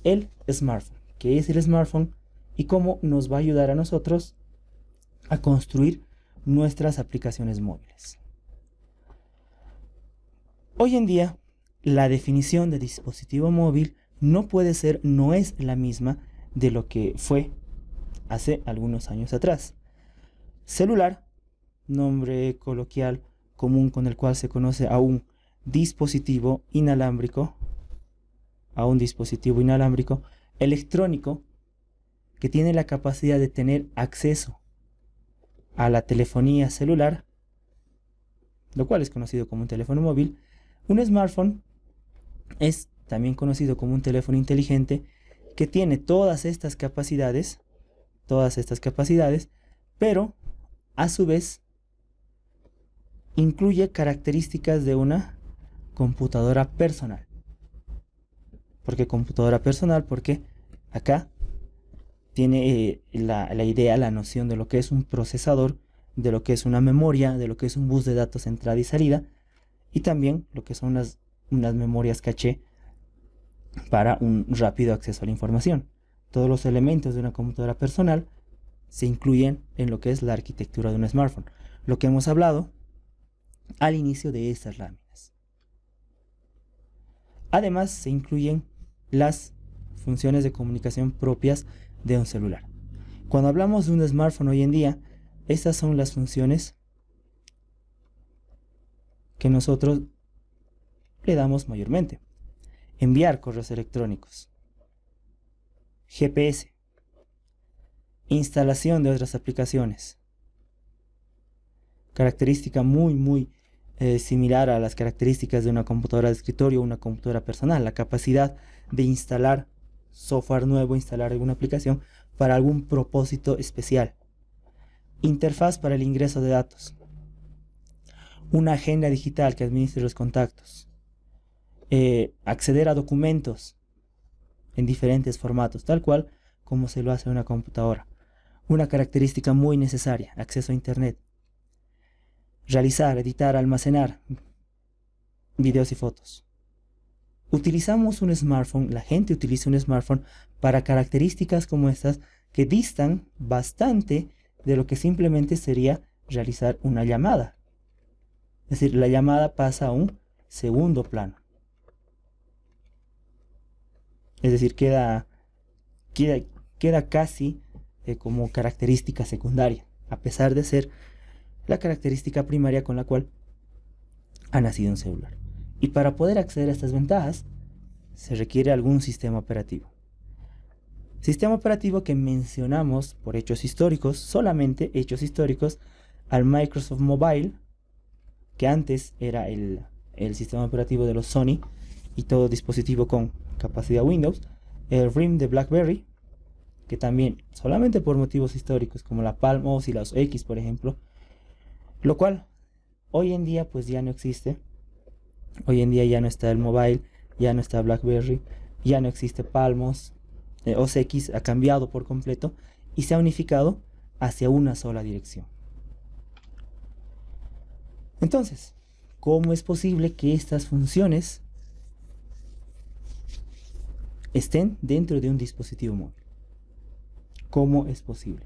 El smartphone. ¿Qué es el smartphone? Y cómo nos va a ayudar a nosotros a construir nuestras aplicaciones móviles. Hoy en día, la definición de dispositivo móvil no es la misma de lo que fue hace algunos años atrás. Celular, nombre coloquial común con el cual se conoce a un dispositivo inalámbrico, electrónico, que tiene la capacidad de tener acceso a la telefonía celular, lo cual es conocido como un teléfono móvil. Un smartphone es también conocido como un teléfono inteligente que tiene todas estas capacidades, pero a su vez incluye características de una computadora personal. ¿Por qué computadora personal? Porque acá tiene la idea, la noción de lo que es un procesador, de lo que es una memoria, de lo que es un bus de datos entrada y salida, y también lo que son unas memorias caché para un rápido acceso a la información. Todos los elementos de una computadora personal se incluyen en lo que es la arquitectura de un smartphone, lo que hemos hablado al inicio de estas láminas. Además, se incluyen las funciones de comunicación propias de un celular. Cuando hablamos de un smartphone hoy en día, estas son las funciones que nosotros le damos mayormente. Enviar correos electrónicos, GPS, instalación de otras aplicaciones, característica muy similar a las características de una computadora de escritorio o una computadora personal, la capacidad de instalar software nuevo, instalar alguna aplicación para algún propósito especial. Interfaz para el ingreso de datos, una agenda digital que administre los contactos, acceder a documentos en diferentes formatos, tal cual como se lo hace en una computadora. Una característica muy necesaria, acceso a internet. Realizar, editar, almacenar videos y fotos. Utilizamos un smartphone, la gente utiliza un smartphone para características como estas que distan bastante de lo que simplemente sería realizar una llamada. Es decir, la llamada pasa a un segundo plano. Es decir, queda casi como característica secundaria, a pesar de ser la característica primaria con la cual ha nacido un celular. Y para poder acceder a estas ventajas, se requiere algún sistema operativo. Sistema operativo que mencionamos por hechos históricos, solamente hechos históricos, al Microsoft Mobile que antes era el sistema operativo de los Sony y todo dispositivo con capacidad Windows, el RIM de BlackBerry, que también solamente por motivos históricos como la Palm OS y las X, por ejemplo, lo cual hoy en día pues ya no existe. Hoy en día ya no está el mobile, ya no está BlackBerry, ya no existe Palm OS, OS X ha cambiado por completo y se ha unificado hacia una sola dirección. Entonces, ¿cómo es posible que estas funciones estén dentro de un dispositivo móvil? ¿Cómo es posible?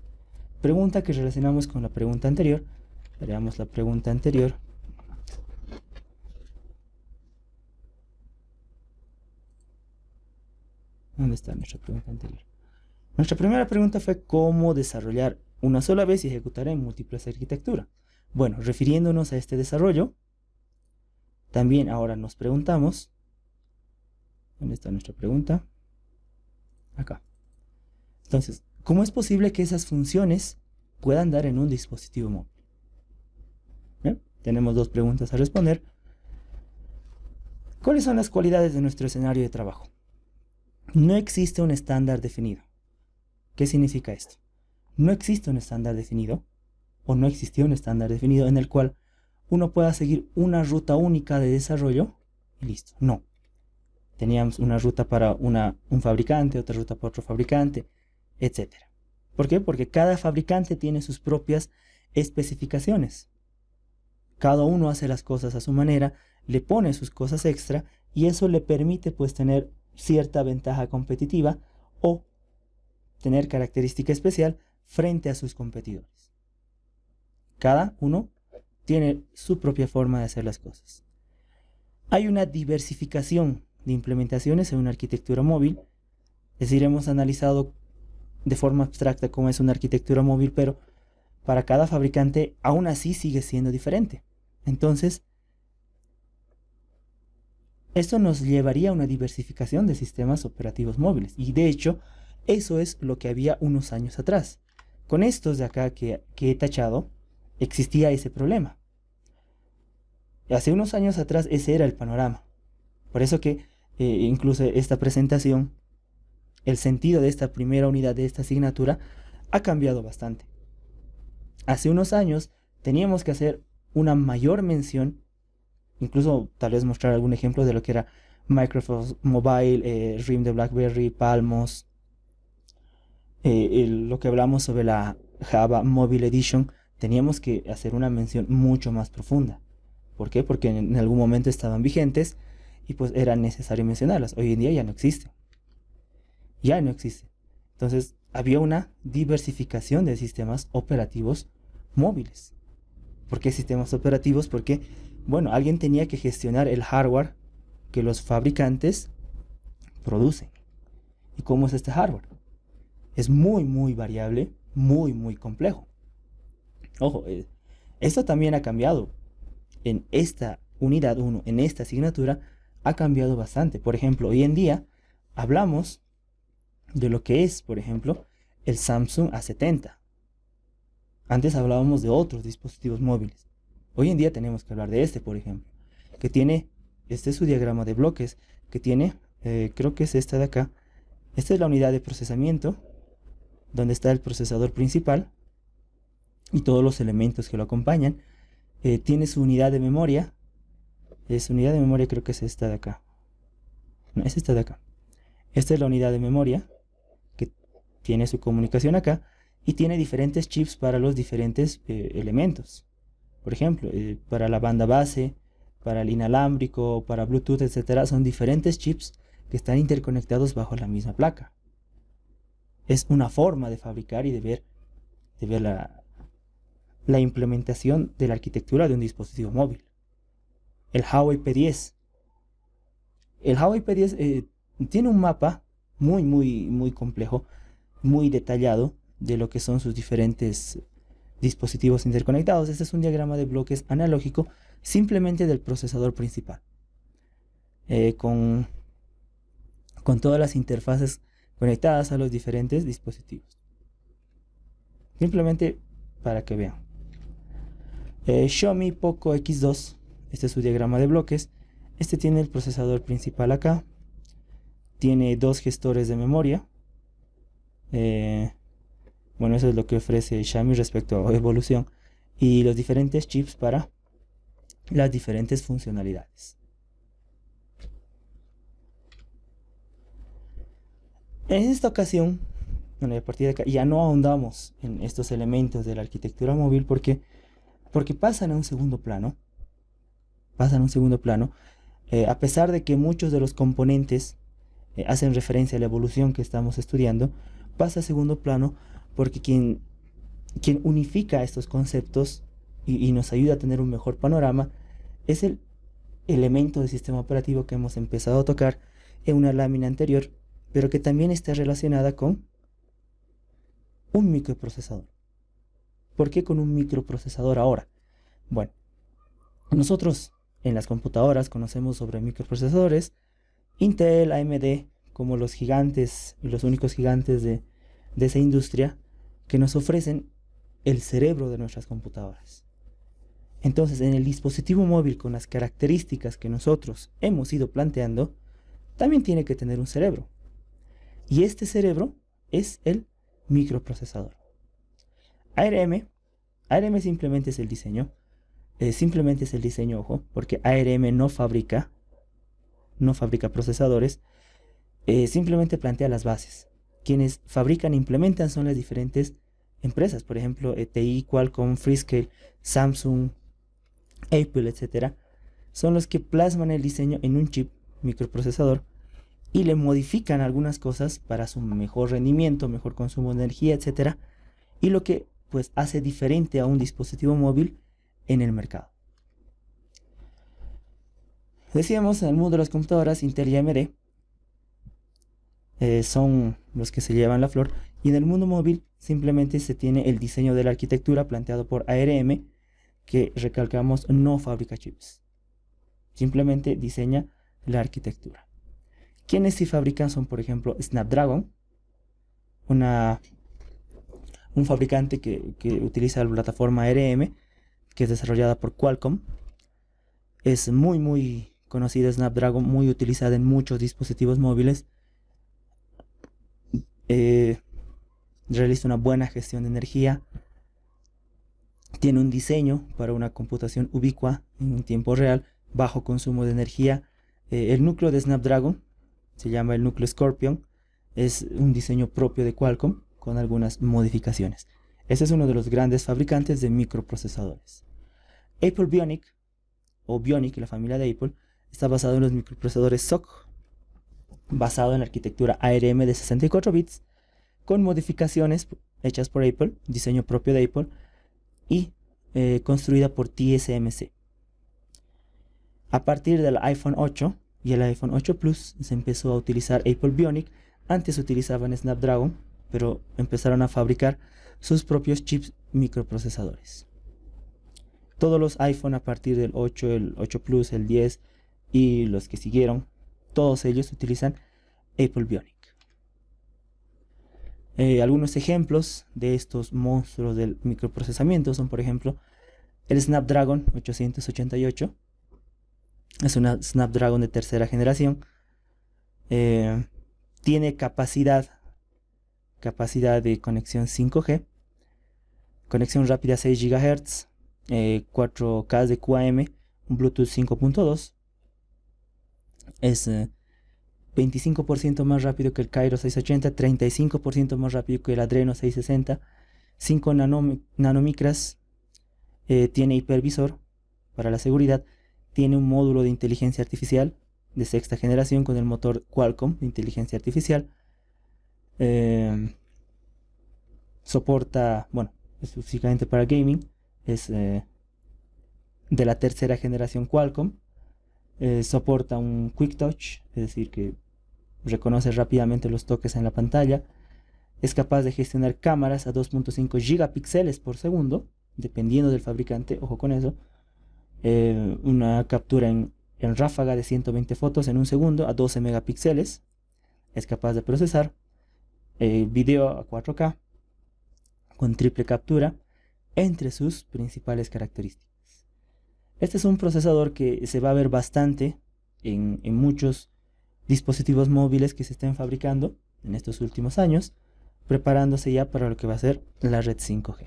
Pregunta que relacionamos con la pregunta anterior. Veamos la pregunta anterior. ¿Dónde está nuestra pregunta anterior? Nuestra primera pregunta fue cómo desarrollar una sola vez y ejecutar en múltiples arquitecturas. Bueno, refiriéndonos a este desarrollo, también ahora nos preguntamos, ¿dónde está nuestra pregunta? Acá. Entonces, ¿cómo es posible que esas funciones puedan dar en un dispositivo móvil? ¿Bien? Tenemos dos preguntas a responder. ¿Cuáles son las cualidades de nuestro escenario de trabajo? No existe un estándar definido. ¿Qué significa esto? No existe un estándar definido, o no existió un estándar definido en el cual uno pueda seguir una ruta única de desarrollo y listo. No. Teníamos una ruta para un fabricante, otra ruta para otro fabricante, etc. ¿Por qué? Porque cada fabricante tiene sus propias especificaciones. Cada uno hace las cosas a su manera, le pone sus cosas extra y eso le permite pues tener cierta ventaja competitiva o tener característica especial frente a sus competidores. Cada uno tiene su propia forma de hacer las cosas. Hay una diversificación de implementaciones en una arquitectura móvil. Es decir, hemos analizado de forma abstracta cómo es una arquitectura móvil, pero para cada fabricante aún así sigue siendo diferente. Entonces, esto nos llevaría a una diversificación de sistemas operativos móviles. Y de hecho, eso es lo que había unos años atrás. Con estos de acá que he tachado, existía ese problema. Hace unos años atrás ese era el panorama. Por eso que incluso esta presentación, el sentido de esta primera unidad de esta asignatura ha cambiado bastante. Hace unos años teníamos que hacer una mayor mención, incluso tal vez mostrar algún ejemplo de lo que era Microsoft Mobile, RIM de BlackBerry, Palm OS, lo que hablamos sobre la Java Mobile Edition. Teníamos que hacer una mención mucho más profunda. ¿Por qué? Porque en algún momento estaban vigentes y pues era necesario mencionarlas. Hoy en día ya no existe. Ya no existe. Entonces había una diversificación de sistemas operativos móviles. ¿Por qué sistemas operativos? Porque, bueno, alguien tenía que gestionar el hardware que los fabricantes producen. ¿Y cómo es este hardware? Es muy, muy variable, muy, muy complejo. Ojo, esto también ha cambiado. En esta unidad 1, en esta asignatura, ha cambiado bastante. Por ejemplo, hoy en día hablamos de lo que es, por ejemplo, el Samsung A70. Antes hablábamos de otros dispositivos móviles. Hoy en día tenemos que hablar de este, por ejemplo, que tiene, este es su diagrama de bloques, que tiene, creo que es esta de acá. Esta es la unidad de procesamiento, donde está el procesador principal y todos los elementos que lo acompañan. Tiene su unidad de memoria. Su unidad de memoria creo que es esta de acá. No, es esta de acá. Esta es la unidad de memoria que tiene su comunicación acá y tiene diferentes chips para los diferentes elementos. Por ejemplo, para la banda base, para el inalámbrico, para Bluetooth, etcétera, son diferentes chips que están interconectados bajo la misma placa. Es una forma de fabricar y de ver la implementación de la arquitectura de un dispositivo móvil. El Huawei P10. El Huawei P10 tiene un mapa muy, muy, muy complejo, muy detallado de lo que son sus diferentes dispositivos interconectados. Este es un diagrama de bloques analógico simplemente del procesador principal. Con todas las interfaces conectadas a los diferentes dispositivos. Simplemente para que vean. Xiaomi Poco X2 Este es su diagrama de bloques. Este tiene el procesador principal acá. Tiene 2 gestores de memoria. Bueno, eso es lo que ofrece Xiaomi respecto a evolución. Y los diferentes chips para las diferentes funcionalidades. En esta ocasión, bueno, a partir de acá ya no ahondamos en estos elementos de la arquitectura móvil porque pasan a un segundo plano. A pesar de que muchos de los componentes hacen referencia a la evolución que estamos estudiando, pasa a segundo plano porque quien unifica estos conceptos y nos ayuda a tener un mejor panorama es el elemento del sistema operativo que hemos empezado a tocar en una lámina anterior, pero que también está relacionada con un microprocesador. ¿Por qué con un microprocesador ahora? Bueno, nosotros en las computadoras conocemos sobre microprocesadores, Intel, AMD, como los gigantes y los únicos gigantes de esa industria que nos ofrecen el cerebro de nuestras computadoras. Entonces, en el dispositivo móvil con las características que nosotros hemos ido planteando, también tiene que tener un cerebro. Y este cerebro es el microprocesador. ARM simplemente es el diseño. Ojo, porque ARM no fabrica procesadores. Simplemente plantea las bases. Quienes fabrican e implementan son las diferentes empresas, por ejemplo, TI, Qualcomm, Freescale, Samsung, Apple, etc. Son los que plasman el diseño en un chip microprocesador y le modifican algunas cosas para su mejor rendimiento, mejor consumo de energía, etc. Y lo que pues hace diferente a un dispositivo móvil en el mercado. Decíamos, en el mundo de las computadoras, Intel y AMD son los que se llevan la flor, y en el mundo móvil simplemente se tiene el diseño de la arquitectura planteado por ARM, que recalcamos no fabrica chips, simplemente diseña la arquitectura. Quienes sí fabrican son, por ejemplo, Snapdragon, un fabricante que utiliza la plataforma ARM, que es desarrollada por Qualcomm. Es muy conocida Snapdragon, muy utilizada en muchos dispositivos móviles. Realiza una buena gestión de energía. Tiene un diseño para una computación ubicua en tiempo real, bajo consumo de energía. El núcleo de Snapdragon se llama el núcleo Scorpion. Es un diseño propio de Qualcomm con algunas modificaciones. Este es uno de los grandes fabricantes de microprocesadores. Apple Bionic, o Bionic, la familia de Apple, está basado en los microprocesadores SoC, basado en la arquitectura ARM de 64 bits, con modificaciones hechas por Apple, diseño propio de Apple, y construida por TSMC. A partir del iPhone 8 y el iPhone 8 Plus se empezó a utilizar Apple Bionic. Antes utilizaban Snapdragon, pero empezaron a fabricar sus propios chips microprocesadores. Todos los iPhone a partir del 8, el 8 Plus, el 10 y los que siguieron, todos ellos utilizan Apple Bionic. Algunos ejemplos de estos monstruos del microprocesamiento son, por ejemplo, el Snapdragon 888. Es una Snapdragon de tercera generación. Tiene capacidad de conexión 5G, conexión rápida 6 GHz, 4K de QAM, un Bluetooth 5.2. Es 25% más rápido que el Cairo 680, 35% más rápido que el Adreno 660, 5 nanomicras. Tiene hipervisor para la seguridad. Tiene un módulo de inteligencia artificial de sexta generación con el motor Qualcomm de inteligencia artificial. Soporta, bueno, específicamente para gaming, es de la tercera generación Qualcomm. Soporta un Quick Touch, es decir, que reconoce rápidamente los toques en la pantalla. Es capaz de gestionar cámaras a 2.5 gigapíxeles por segundo, dependiendo del fabricante, ojo con eso. Una captura en ráfaga de 120 fotos en un segundo a 12 megapíxeles. Es capaz de procesar video a 4K con triple captura, entre sus principales características. Este es un procesador que se va a ver bastante en muchos dispositivos móviles que se estén fabricando en estos últimos años, preparándose ya para lo que va a ser la red 5G.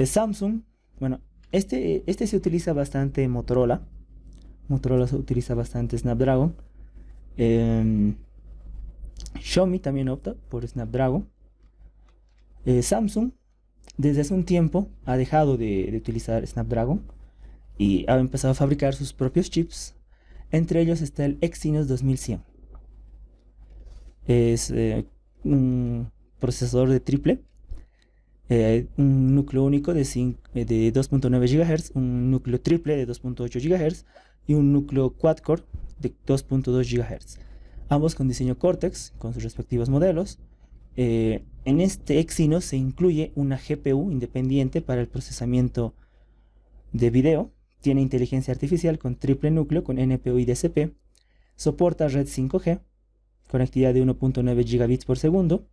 Samsung, bueno, este se utiliza bastante en Motorola. Motorola se utiliza bastante Snapdragon. Xiaomi también opta por Snapdragon. Samsung desde hace un tiempo ha dejado de utilizar Snapdragon y ha empezado a fabricar sus propios chips. Entre ellos está el Exynos 2100. Es un procesador de triple, un núcleo único de 2.9 GHz, un núcleo triple de 2.8 GHz y un núcleo quad-core de 2.2 GHz. Ambos con diseño Cortex, con sus respectivos modelos. En este Exynos se incluye una GPU independiente para el procesamiento de video. Tiene inteligencia artificial con triple núcleo con NPU y DCP. Soporta red 5G, conectividad de 1.9 gigabits por segundo.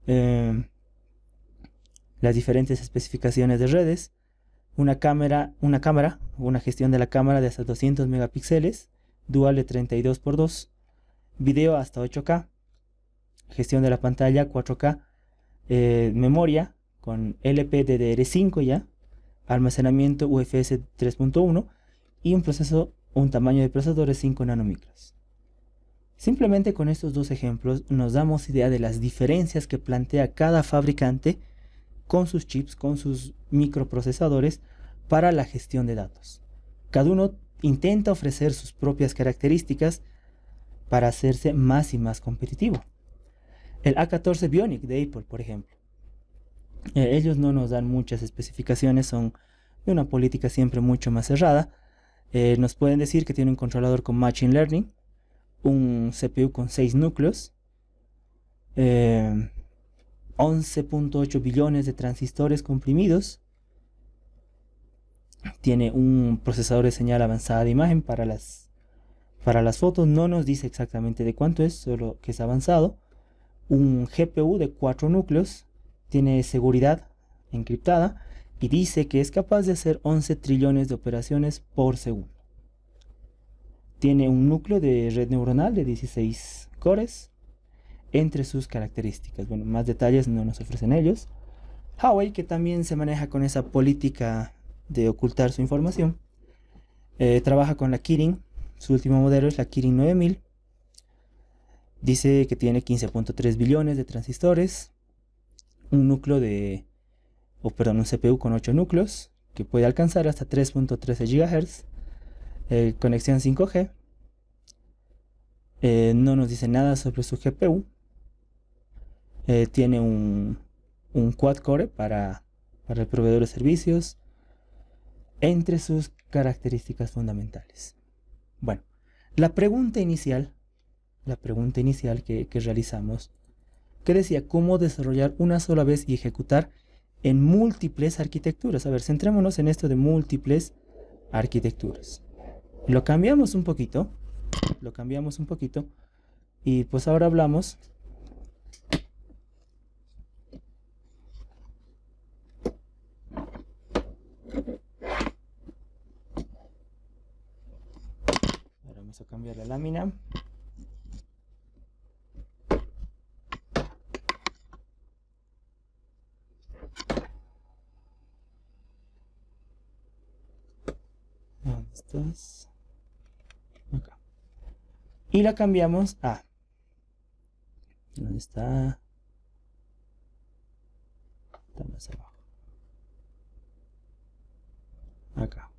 Las diferentes especificaciones de redes. Una gestión de la cámara de hasta 200 megapíxeles, dual de 32x2. Video hasta 8K. Gestión de la pantalla 4K. Memoria con LPDDR5 ya. Almacenamiento UFS 3.1 y un tamaño de procesador de 5 nanomicros. Simplemente con estos dos ejemplos nos damos idea de las diferencias que plantea cada fabricante con sus chips, con sus microprocesadores para la gestión de datos. Cada uno intenta ofrecer sus propias características para hacerse más y más competitivo. El A14 Bionic de Apple, por ejemplo. Ellos no nos dan muchas especificaciones, son de una política siempre mucho más cerrada. Nos pueden decir que tiene un controlador con Machine Learning, un CPU con 6 núcleos, 11.8 billones de transistores comprimidos, tiene un procesador de señal avanzada de imagen para las fotos, no nos dice exactamente de cuánto es, solo que es avanzado, un GPU de 4 núcleos, tiene seguridad encriptada y dice que es capaz de hacer 11 trillones de operaciones por segundo. Tiene un núcleo de red neuronal de 16 cores entre sus características. Bueno, más detalles no nos ofrecen ellos. Huawei, que también se maneja con esa política de ocultar su información, trabaja con la Kirin. Su último modelo es la Kirin 9000. Dice que tiene 15.3 billones de transistores, un CPU con 8 núcleos que puede alcanzar hasta 3.13 GHz, conexión 5G. No nos dice nada sobre su GPU. Tiene un quad-core para el proveedor de servicios, entre sus características fundamentales. Bueno, la pregunta inicial que realizamos, que decía cómo desarrollar una sola vez y ejecutar en múltiples arquitecturas. A ver, centrémonos en esto de múltiples arquitecturas. Lo cambiamos un poquito y pues ahora hablamos vamos a cambiar la lámina. ¿Dónde estás? Acá. Y la cambiamos a... ¿Dónde está? Está más abajo. Acá.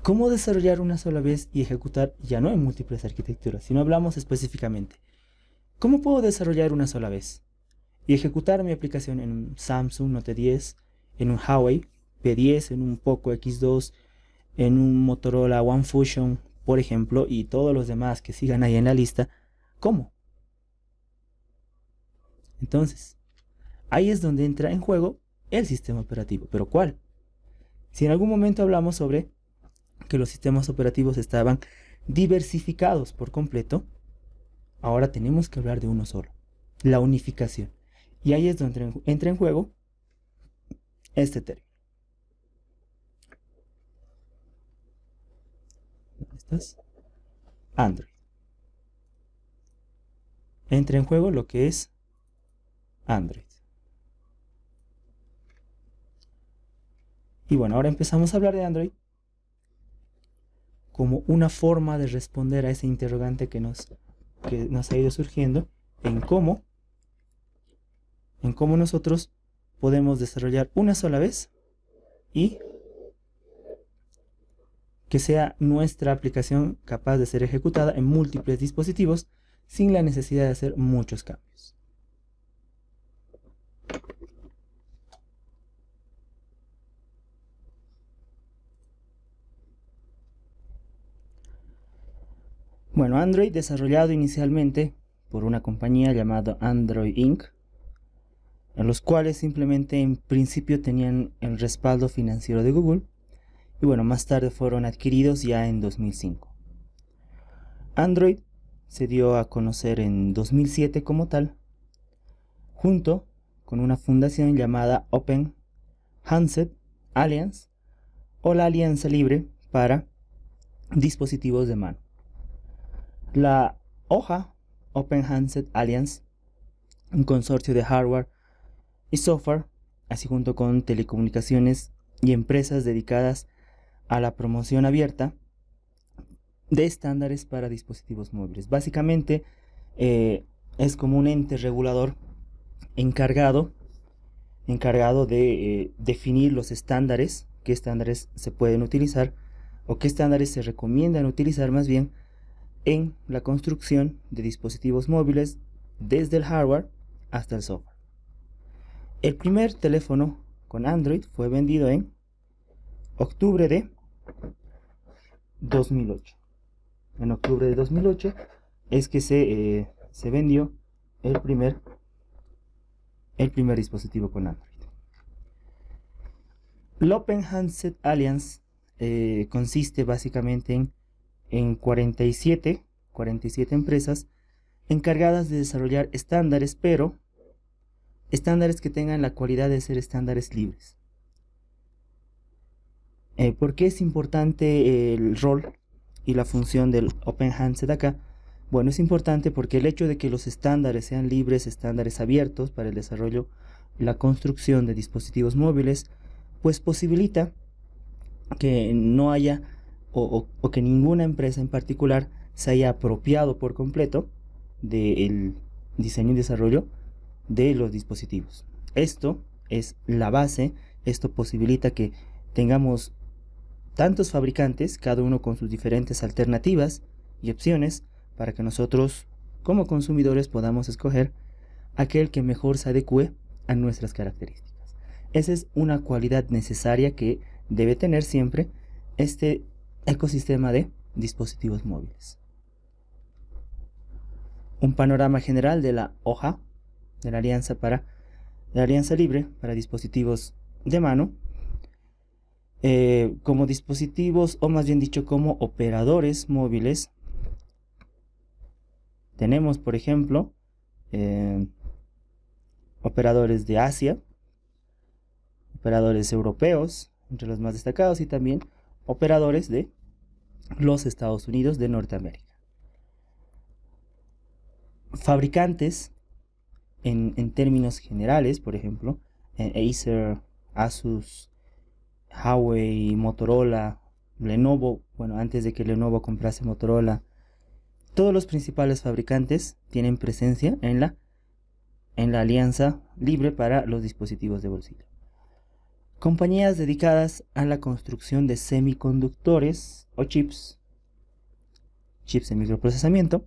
¿Cómo desarrollar una sola vez y ejecutar ya no en múltiples arquitecturas, sino hablamos específicamente? ¿Cómo puedo desarrollar una sola vez y ejecutar mi aplicación en un Samsung Note 10, en un Huawei P10, en un Poco X2, en un Motorola One Fusion, por ejemplo, y todos los demás que sigan ahí en la lista? ¿Cómo? Entonces, ahí es donde entra en juego el sistema operativo. ¿Pero cuál? Si en algún momento hablamos sobre que los sistemas operativos estaban diversificados por completo, ahora tenemos que hablar de uno solo, la unificación. Y ahí es donde entra en juego este término. ¿Dónde estás? Android. Entra en juego lo que es Android. Y bueno, ahora empezamos a hablar de Android como una forma de responder a ese interrogante que nos ha ido surgiendo en cómo nosotros podemos desarrollar una sola vez y que sea nuestra aplicación capaz de ser ejecutada en múltiples dispositivos sin la necesidad de hacer muchos cambios. Bueno, Android desarrollado inicialmente por una compañía llamada Android Inc., en los cuales simplemente en principio tenían el respaldo financiero de Google, y bueno, más tarde fueron adquiridos ya en 2005. Android se dio a conocer en 2007 como tal, junto con una fundación llamada Open Handset Alliance, o la Alianza Libre para Dispositivos de Mano. La OHA, Open Handset Alliance, un consorcio de hardware y software, así junto con telecomunicaciones y empresas dedicadas a la promoción abierta de estándares para dispositivos móviles. Básicamente es como un ente regulador encargado de definir los estándares, qué estándares se pueden utilizar o qué estándares se recomiendan utilizar más bien en la construcción de dispositivos móviles desde el hardware hasta el software. El primer teléfono con Android fue vendido en octubre de 2008. En octubre de 2008 es que se vendió el primer dispositivo con Android. La Open Handset Alliance consiste básicamente en 47 empresas encargadas de desarrollar estándares, pero estándares que tengan la cualidad de ser estándares libres. ¿Por qué es importante el rol y la función del Open Handset acá? Bueno, es importante porque el hecho de que los estándares sean libres, estándares abiertos para el desarrollo y la construcción de dispositivos móviles, pues posibilita que no haya o que ninguna empresa en particular se haya apropiado por completo del diseño y desarrollo de los dispositivos. Esto es la base, esto posibilita que tengamos tantos fabricantes, cada uno con sus diferentes alternativas y opciones, para que nosotros como consumidores podamos escoger aquel que mejor se adecue a nuestras características. Esa es una cualidad necesaria que debe tener siempre este ecosistema de dispositivos móviles. Un panorama general de la OHA, de la Alianza Libre para Dispositivos de Mano. Como dispositivos, o más bien dicho, como operadores móviles, tenemos, por ejemplo, operadores de Asia, operadores europeos, entre los más destacados, y también operadores de los Estados Unidos de Norteamérica. Fabricantes, en términos generales, por ejemplo, Acer, Asus, Huawei, Motorola, Lenovo, bueno, antes de que Lenovo comprase Motorola, todos los principales fabricantes tienen presencia en la Alianza Libre para los dispositivos de bolsillo. Compañías dedicadas a la construcción de semiconductores o chips de microprocesamiento.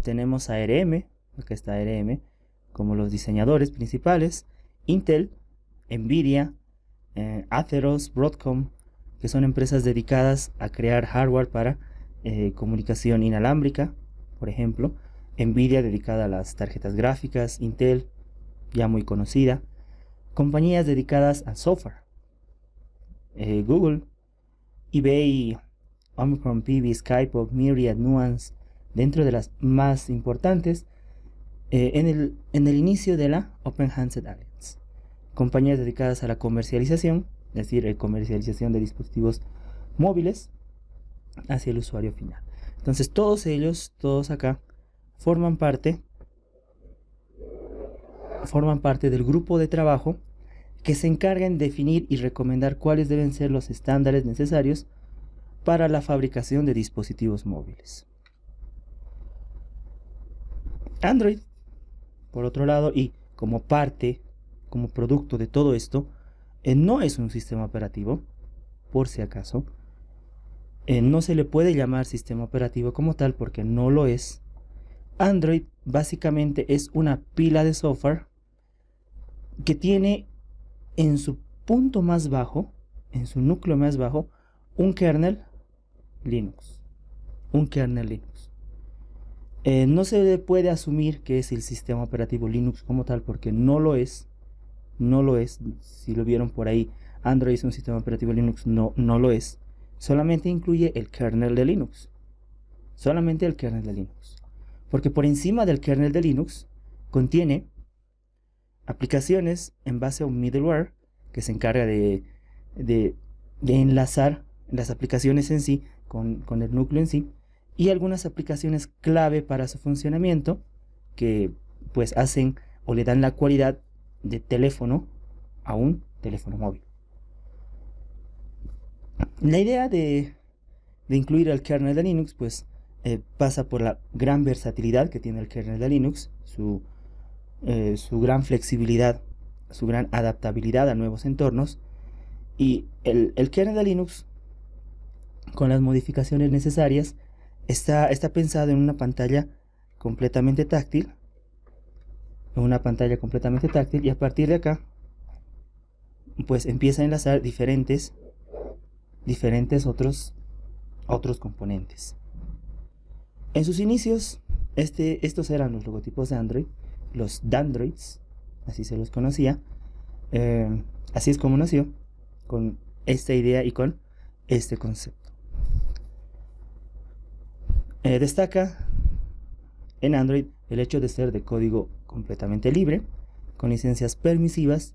Tenemos a ARM, acá está ARM, como los diseñadores principales, Intel, Nvidia, Atheros, Broadcom, que son empresas dedicadas a crear hardware para comunicación inalámbrica, por ejemplo. Nvidia dedicada a las tarjetas gráficas, Intel, ya muy conocida. Compañías dedicadas al software, Google, eBay, Omicron, PB, Skype, Myriad, Nuance, dentro de las más importantes. en el inicio de la Open Handset Alliance, compañías dedicadas a la comercialización, es decir, comercialización de dispositivos móviles hacia el usuario final. Entonces todos ellos, todos acá, forman parte del grupo de trabajo que se encarga en definir y recomendar cuáles deben ser los estándares necesarios para la fabricación de dispositivos móviles. Android, por otro lado, y como producto de todo esto, no es un sistema operativo, por si acaso. No se le puede llamar sistema operativo como tal porque no lo es. Android básicamente es una pila de software que tiene en su punto más bajo, en su núcleo más bajo, un kernel Linux. No se le puede asumir que es el sistema operativo Linux como tal porque no lo es. Si lo vieron por ahí, Android es un sistema operativo Linux, no lo es. Solamente incluye el kernel de Linux. Porque por encima del kernel de Linux contiene aplicaciones en base a un middleware que se encarga de enlazar las aplicaciones en sí con el núcleo en sí, y algunas aplicaciones clave para su funcionamiento que pues hacen o le dan la cualidad de teléfono a un teléfono móvil. La idea de incluir el kernel de Linux pues pasa por la gran versatilidad que tiene el kernel de Linux, su gran flexibilidad, su gran adaptabilidad a nuevos entornos, y el kernel de Linux con las modificaciones necesarias está pensado en una pantalla completamente táctil, y a partir de acá pues empieza a enlazar diferentes otros componentes. En sus inicios estos eran los logotipos de Android, los Dandroids, así se los conocía. Así es como nació, con esta idea y con este concepto. Destaca en Android el hecho de ser de código completamente libre, con licencias permisivas,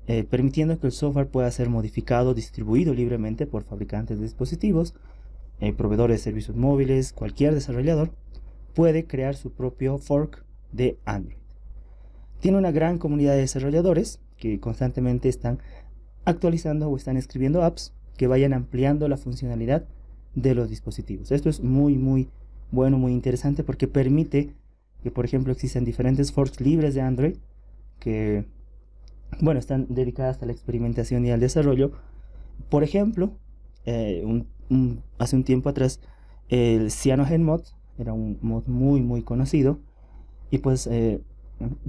permitiendo que el software pueda ser modificado, distribuido libremente por fabricantes de dispositivos, proveedores de servicios móviles. Cualquier desarrollador puede crear su propio fork de Android. Tiene una gran comunidad de desarrolladores que constantemente están actualizando o están escribiendo apps que vayan ampliando la funcionalidad de los dispositivos. Esto es muy bueno, muy interesante, porque permite que, por ejemplo, existan diferentes forks libres de Android que, bueno, están dedicadas a la experimentación y al desarrollo. Por ejemplo, hace un tiempo atrás, el CyanogenMod era un mod muy conocido, y pues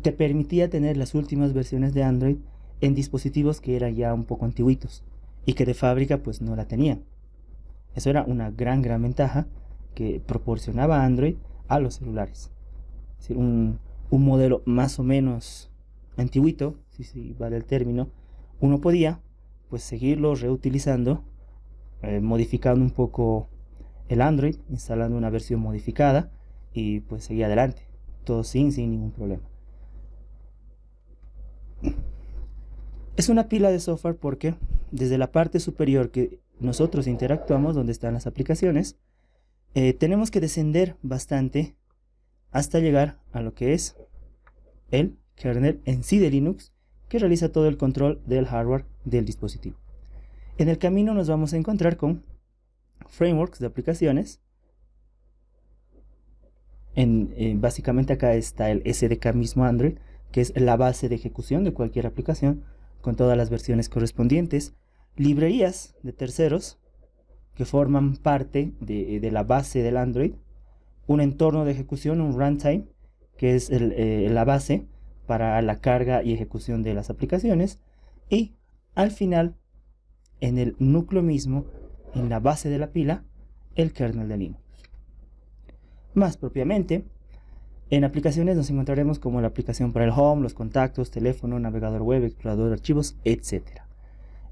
te permitía tener las últimas versiones de Android en dispositivos que eran ya un poco antiguitos y que de fábrica pues no la tenían. Eso era una gran ventaja que proporcionaba Android a los celulares. Es decir, un modelo más o menos antiguito, si vale el término, uno podía pues seguirlo reutilizando, modificando un poco el Android, instalando una versión modificada y pues seguir adelante, todo sin ningún problema. Es una pila de software porque desde la parte superior que nosotros interactuamos, donde están las aplicaciones, tenemos que descender bastante hasta llegar a lo que es el kernel en sí de Linux, que realiza todo el control del hardware del dispositivo. En el camino nos vamos a encontrar con frameworks de aplicaciones. Básicamente acá está el SDK mismo Android, que es la base de ejecución de cualquier aplicación, con todas las versiones correspondientes. Librerías de terceros que forman parte de la base del Android. Un entorno de ejecución, un runtime, que es la base para la carga y ejecución de las aplicaciones. Y al final, en el núcleo mismo, en la base de la pila, el kernel de Linux. Más propiamente, en aplicaciones nos encontraremos como la aplicación para el home, los contactos, teléfono, navegador web, explorador de archivos, etc.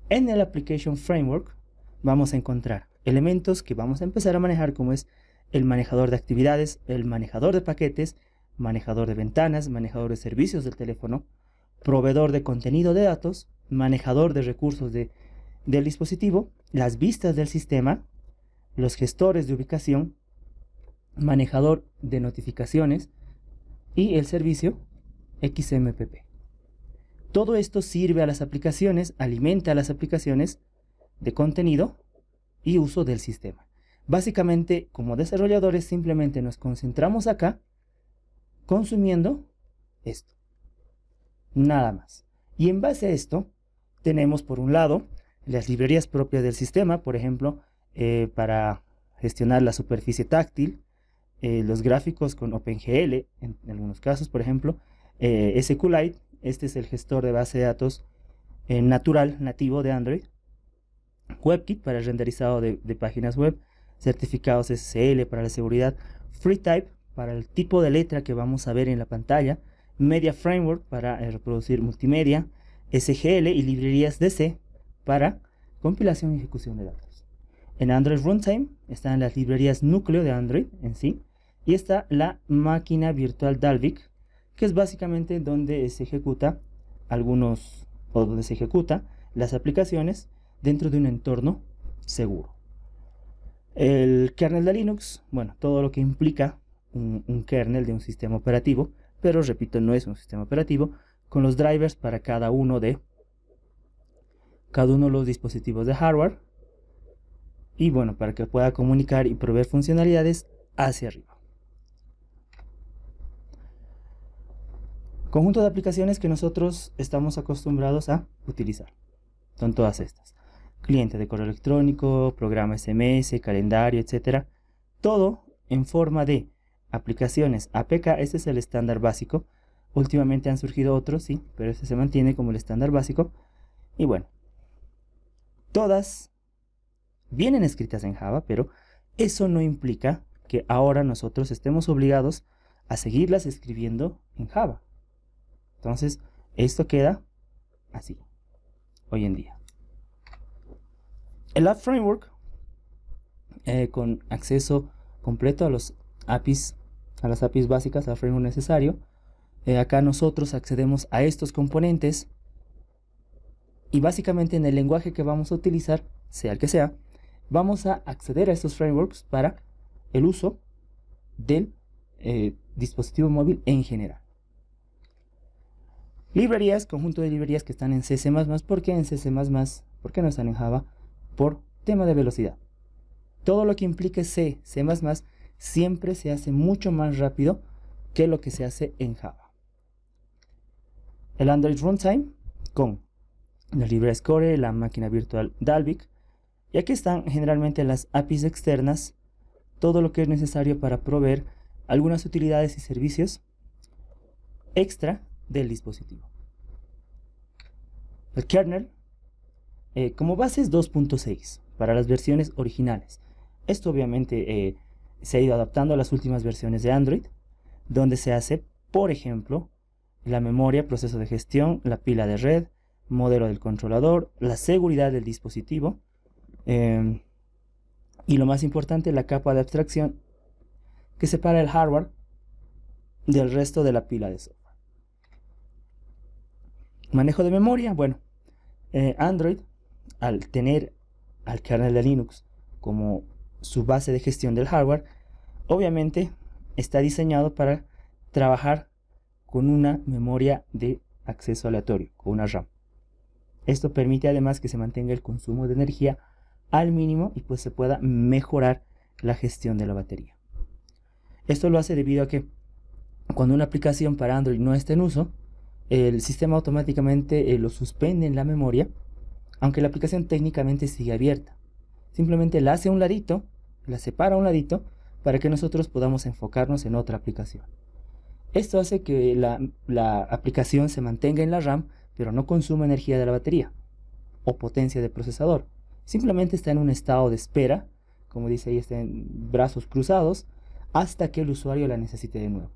En el Application Framework vamos a encontrar elementos que vamos a empezar a manejar, como es el manejador de actividades, el manejador de paquetes, manejador de ventanas, manejador de servicios del teléfono, proveedor de contenido de datos, manejador de recursos del dispositivo, las vistas del sistema, los gestores de ubicación, manejador de notificaciones y el servicio XMPP. Todo esto sirve a las aplicaciones, alimenta a las aplicaciones de contenido y uso del sistema. Básicamente, como desarrolladores, simplemente nos concentramos acá consumiendo esto. Nada más. Y en base a esto, tenemos por un lado las librerías propias del sistema, por ejemplo, para gestionar la superficie táctil, los gráficos con OpenGL, en algunos casos, por ejemplo, SQLite, este es el gestor de base de datos natural, nativo de Android, WebKit para el renderizado de páginas web, certificados SSL para la seguridad, FreeType para el tipo de letra que vamos a ver en la pantalla, Media Framework para reproducir multimedia, SGL y librerías DC para compilación y ejecución de datos. En Android Runtime están las librerías núcleo de Android en sí, y está la máquina virtual Dalvik, que es básicamente donde se ejecuta donde se ejecuta las aplicaciones dentro de un entorno seguro. El kernel de Linux, bueno, todo lo que implica un kernel de un sistema operativo, pero repito, no es un sistema operativo, con los drivers para cada uno de los dispositivos de hardware, y bueno, para que pueda comunicar y proveer funcionalidades hacia arriba. Conjunto de aplicaciones que nosotros estamos acostumbrados a utilizar. Son todas estas. Cliente de correo electrónico, programa SMS, calendario, etc. Todo en forma de aplicaciones APK. Este es el estándar básico. Últimamente han surgido otros, sí, pero este se mantiene como el estándar básico. Y bueno, todas vienen escritas en Java, pero eso no implica que ahora nosotros estemos obligados a seguirlas escribiendo en Java. Entonces, esto queda así, hoy en día. El App Framework, con acceso completo a las APIs básicas, al framework necesario. Acá nosotros accedemos a estos componentes y básicamente en el lenguaje que vamos a utilizar, sea el que sea, vamos a acceder a estos frameworks para el uso del dispositivo móvil en general. Librerías, conjunto de librerías que están en C++. ¿Por qué en C++? ¿Por qué no están en Java? Por tema de velocidad. Todo lo que implique C++ siempre se hace mucho más rápido que lo que se hace en Java. El Android Runtime con la librería Score, la máquina virtual Dalvik, y aquí están generalmente las APIs externas, todo lo que es necesario para proveer algunas utilidades y servicios extra del dispositivo. El kernel como base es 2.6 para las versiones originales. Esto obviamente se ha ido adaptando a las últimas versiones de Android, donde se hace, por ejemplo, la memoria, proceso de gestión, la pila de red, modelo del controlador, la seguridad del dispositivo y lo más importante, la capa de abstracción que separa el hardware del resto de la pila de software. Manejo de memoria, bueno, Android, al tener al kernel de Linux como su base de gestión del hardware, obviamente está diseñado para trabajar con una memoria de acceso aleatorio, con una RAM. Esto permite además que se mantenga el consumo de energía al mínimo y pues se pueda mejorar la gestión de la batería. Esto lo hace debido a que cuando una aplicación para Android no está en uso, el sistema automáticamente lo suspende en la memoria, aunque la aplicación técnicamente sigue abierta. Simplemente la hace a un ladito, la separa a un ladito, para que nosotros podamos enfocarnos en otra aplicación. Esto hace que la aplicación se mantenga en la RAM, pero no consuma energía de la batería o potencia del procesador. Simplemente está en un estado de espera, como dice ahí, está en brazos cruzados, hasta que el usuario la necesite de nuevo.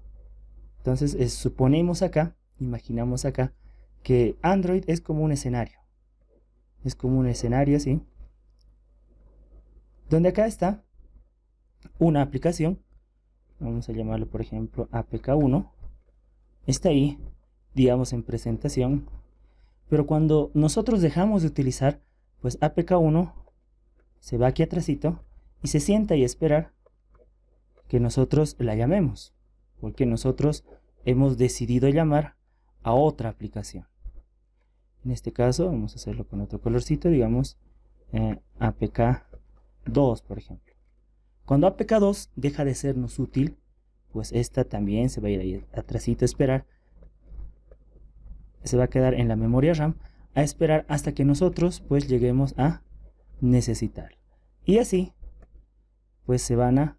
Entonces, suponemos acá, imaginamos acá, que Android es como un escenario. Es como un escenario así, donde acá está una aplicación vamos a llamarlo por ejemplo APK1, está ahí, digamos en presentación, pero cuando nosotros dejamos de utilizar, pues APK1 se va aquí atrásito y se sienta y esperar que nosotros la llamemos, porque nosotros hemos decidido llamar a otra aplicación. En este caso vamos a hacerlo con otro colorcito, digamos APK2 por ejemplo. Cuando APK2 deja de sernos útil, pues esta también se va a ir ahí atrásito a esperar, se va a quedar en la memoria RAM a esperar hasta que nosotros pues lleguemos a necesitar. Y así pues se van a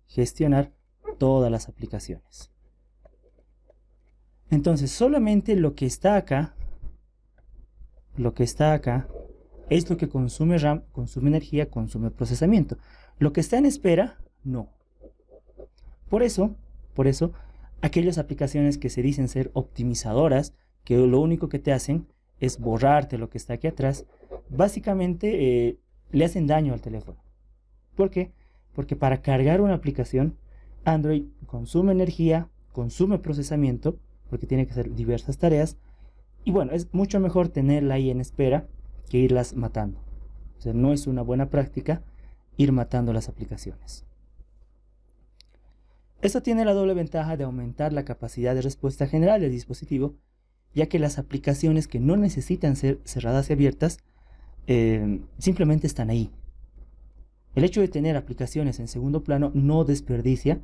gestionar todas las aplicaciones. Entonces solamente lo que está acá es lo que consume RAM, consume energía, consume procesamiento. Lo que está en espera, no. Por eso, aquellas aplicaciones que se dicen ser optimizadoras, que lo único que te hacen es borrarte lo que está aquí atrás, básicamente le hacen daño al teléfono. ¿Por qué? Porque para cargar una aplicación, Android consume energía, consume procesamiento, porque tiene que hacer diversas tareas, y bueno, es mucho mejor tenerla ahí en espera que irlas matando. O sea, no es una buena práctica ir matando las aplicaciones. Esto tiene la doble ventaja de aumentar la capacidad de respuesta general del dispositivo, ya que las aplicaciones que no necesitan ser cerradas y abiertas simplemente están ahí. El hecho de tener aplicaciones en segundo plano no desperdicia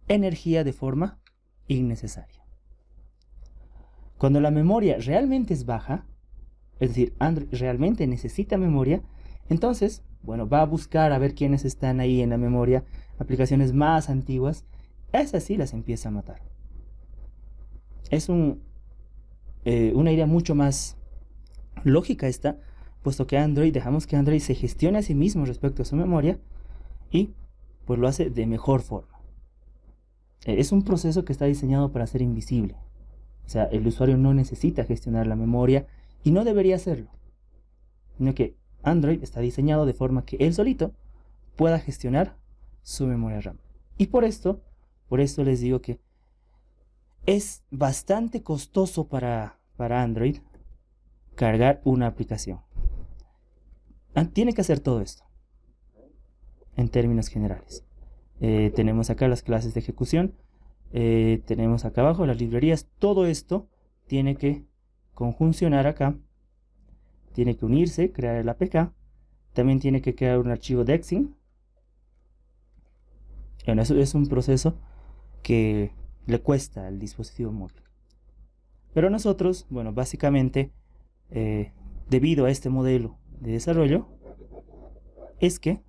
energía de forma innecesaria. Cuando la memoria realmente es baja, es decir, Android realmente necesita memoria, entonces, bueno, va a buscar a ver quiénes están ahí en la memoria, aplicaciones más antiguas, esas sí las empieza a matar. Es una idea mucho más lógica esta, puesto que dejamos que Android se gestione a sí mismo respecto a su memoria y pues lo hace de mejor forma. Es un proceso que está diseñado para ser invisible. O sea, el usuario no necesita gestionar la memoria y no debería hacerlo, sino que Android está diseñado de forma que él solito pueda gestionar su memoria RAM. Y por esto les digo que es bastante costoso para Android cargar una aplicación. Tiene que hacer todo esto en términos generales. Tenemos acá las clases de ejecución, tenemos acá abajo las librerías. Todo esto tiene que conjuncionar acá, tiene que unirse, crear el APK, también tiene que crear un archivo DEXING. Bueno, eso es un proceso que le cuesta al dispositivo móvil. Pero nosotros, bueno, básicamente, debido a este modelo de desarrollo, es que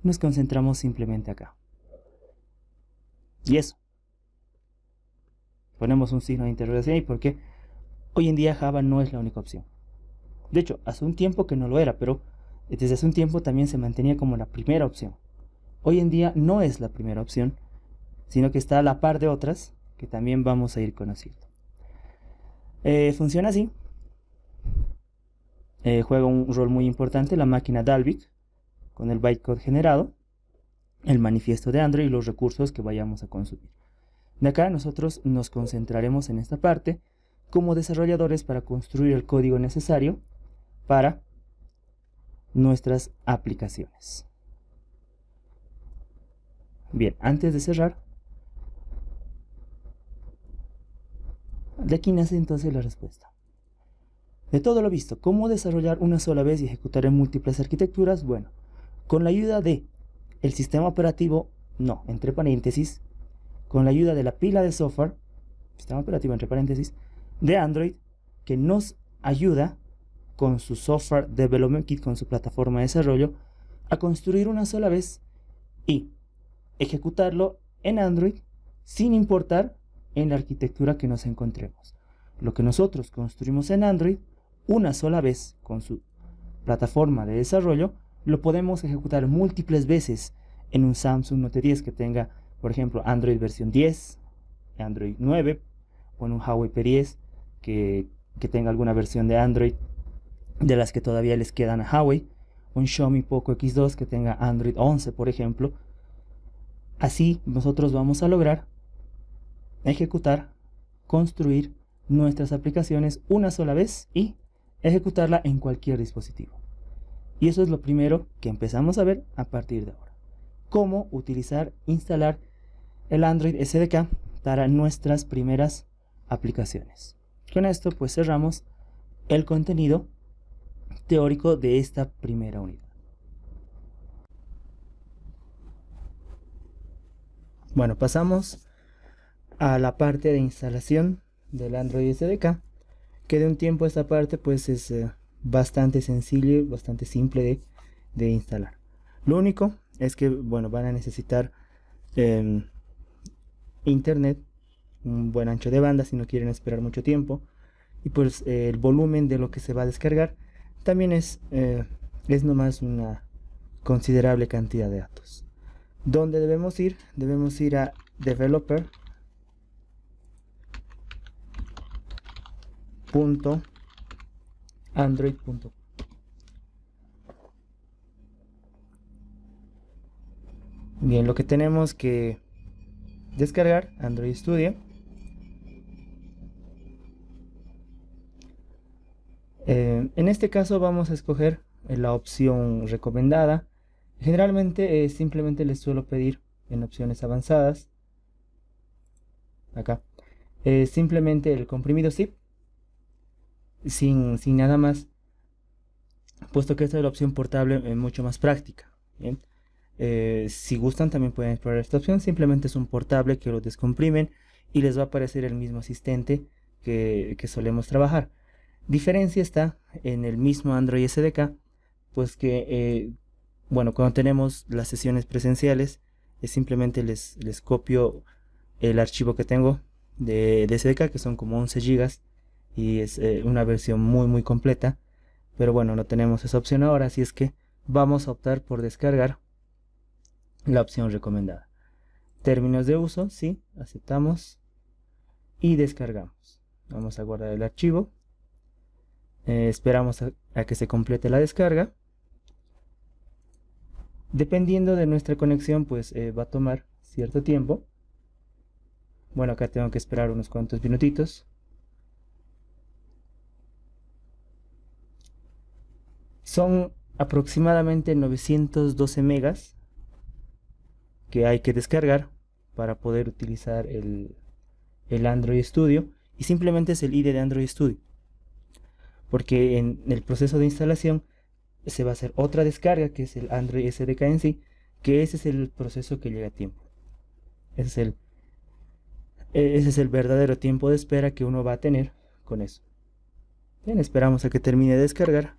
nos concentramos simplemente acá. Y eso. Ponemos un signo de interrogación ahí porque hoy en día Java no es la única opción. De hecho, hace un tiempo que no lo era, pero desde hace un tiempo también se mantenía como la primera opción. Hoy en día no es la primera opción, sino que está a la par de otras que también vamos a ir conociendo. Funciona así. Juega un rol muy importante la máquina Dalvik con el bytecode generado, el manifiesto de Android y los recursos que vayamos a consumir. De acá nosotros nos concentraremos en esta parte como desarrolladores para construir el código necesario para nuestras aplicaciones. Bien, antes de cerrar, de aquí nace entonces la respuesta. De todo lo visto, ¿cómo desarrollar una sola vez y ejecutar en múltiples arquitecturas? Bueno, con la ayuda de el sistema operativo, no, entre paréntesis, con la ayuda de la pila de software, sistema operativo entre paréntesis, de Android, que nos ayuda con su Software Development Kit, con su plataforma de desarrollo, a construir una sola vez y ejecutarlo en Android sin importar en la arquitectura que nos encontremos. Lo que nosotros construimos en Android una sola vez con su plataforma de desarrollo, lo podemos ejecutar múltiples veces en un Samsung Note 10 que tenga, por ejemplo, Android versión 10, Android 9, o en un Huawei P10 que tenga alguna versión de Android de las que todavía les quedan a Huawei, un Xiaomi Poco X2 que tenga Android 11, por ejemplo. Así nosotros vamos a lograr ejecutar, construir nuestras aplicaciones una sola vez y ejecutarla en cualquier dispositivo. Y eso es lo primero que empezamos a ver a partir de ahora. Cómo utilizar, instalar el Android SDK para nuestras primeras aplicaciones. Con esto pues cerramos el contenido teórico de esta primera unidad. Bueno, pasamos a la parte de instalación del Android SDK, que de un tiempo a esta parte pues es bastante sencillo, bastante simple de instalar. Lo único es que, bueno, van a necesitar internet, un buen ancho de banda si no quieren esperar mucho tiempo, y pues el volumen de lo que se va a descargar también es nomás una considerable cantidad de datos. ¿Dónde debemos ir? Debemos ir a developer.android.com. Bien, lo que tenemos que descargar, Android Studio. En este caso vamos a escoger la opción recomendada. Generalmente simplemente les suelo pedir en opciones avanzadas, acá, simplemente el comprimido zip, sin nada más, puesto que esta es la opción portable mucho más práctica. ¿Bien? Si gustan también pueden explorar esta opción, simplemente es un portable que lo descomprimen y les va a aparecer el mismo asistente que solemos trabajar. Diferencia está en el mismo Android SDK, pues que, bueno, cuando tenemos las sesiones presenciales, simplemente les copio el archivo que tengo de SDK, que son como 11 gigas, y es una versión muy completa, pero bueno, no tenemos esa opción ahora, así es que vamos a optar por descargar la opción recomendada. Términos de uso, sí, aceptamos y descargamos. Vamos a guardar el archivo. Esperamos a que se complete la descarga. Dependiendo de nuestra conexión, pues va a tomar cierto tiempo. Bueno, acá tengo que esperar unos cuantos minutitos. Son aproximadamente 912 megas que hay que descargar para poder utilizar el Android Studio. Y simplemente es el ID de Android Studio, porque en el proceso de instalación se va a hacer otra descarga, que es el Android SDK en sí, que ese es el proceso que lleva tiempo. Ese es el verdadero tiempo de espera que uno va a tener con eso. Bien, esperamos a que termine de descargar.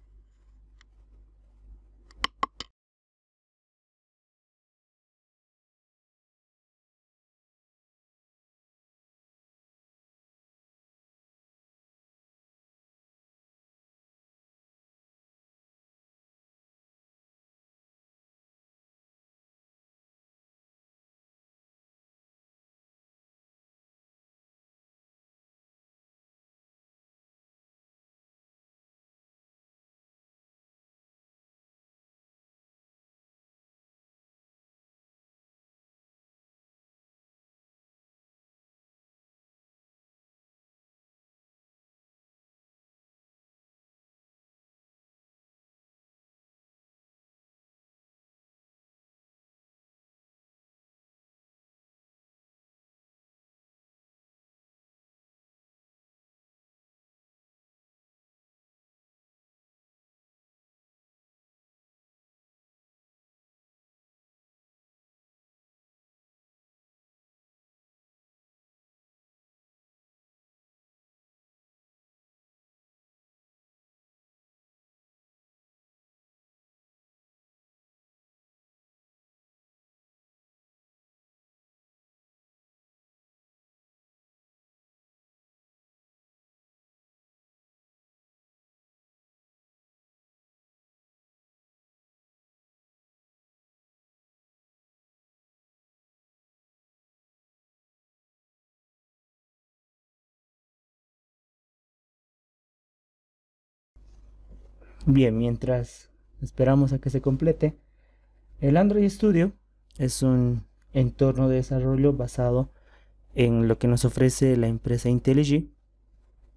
Bien, mientras esperamos a que se complete, el Android Studio es un entorno de desarrollo basado en lo que nos ofrece la empresa IntelliJ.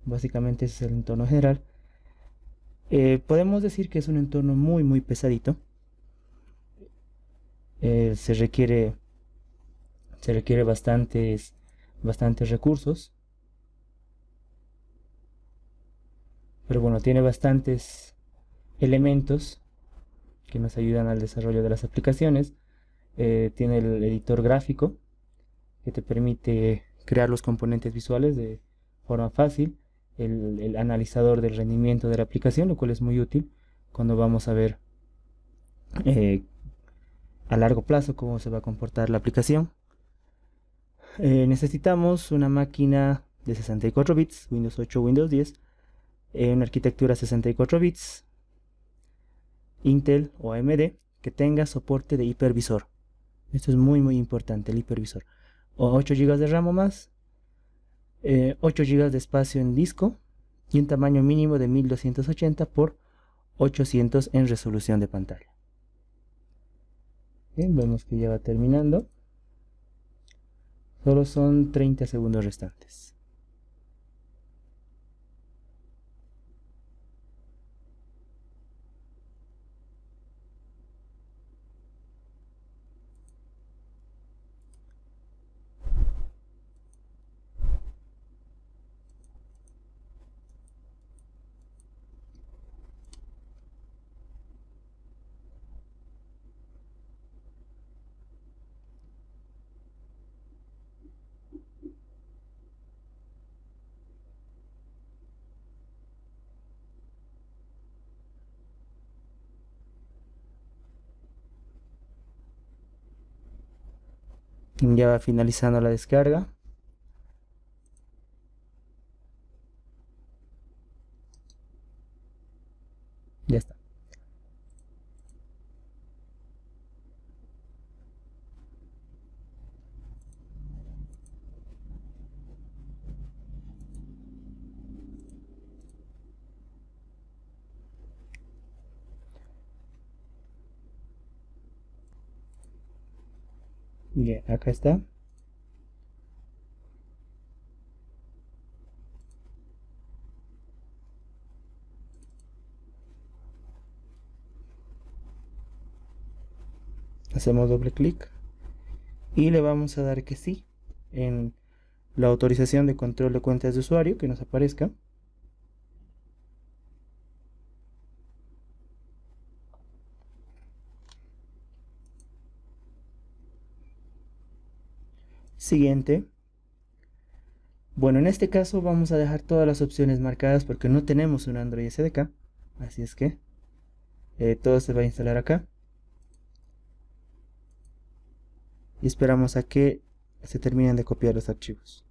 Básicamente ese es el entorno general. Podemos decir que es un entorno muy pesadito. Se requiere bastantes recursos, pero bueno, tiene bastantes elementos que nos ayudan al desarrollo de las aplicaciones. Tiene el editor gráfico que te permite crear los componentes visuales de forma fácil, el analizador del rendimiento de la aplicación, lo cual es muy útil cuando vamos a ver a largo plazo cómo se va a comportar la aplicación. Necesitamos una máquina de 64 bits, Windows 8, Windows 10, una arquitectura 64 bits, Intel o AMD, que tenga soporte de hipervisor. Esto es muy importante, el hipervisor. O 8 GB de RAM o más, 8 GB de espacio en disco y un tamaño mínimo de 1280 por 800 en resolución de pantalla. Bien, vemos que ya va terminando. Solo son 30 segundos restantes. Ya va finalizando la descarga. Ya está. Bien, acá está. Hacemos doble clic y le vamos a dar que sí en la autorización de control de cuentas de usuario que nos aparezca. Siguiente. Bueno, en este caso vamos a dejar todas las opciones marcadas porque no tenemos un Android SDK, así es que todo se va a instalar acá y esperamos a que se terminen de copiar los archivos.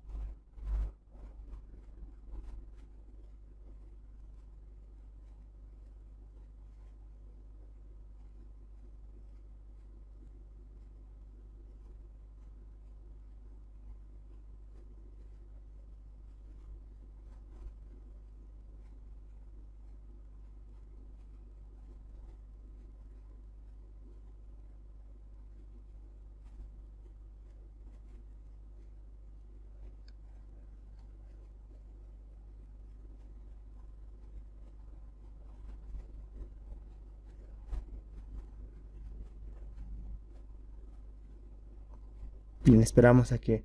Bien, esperamos a que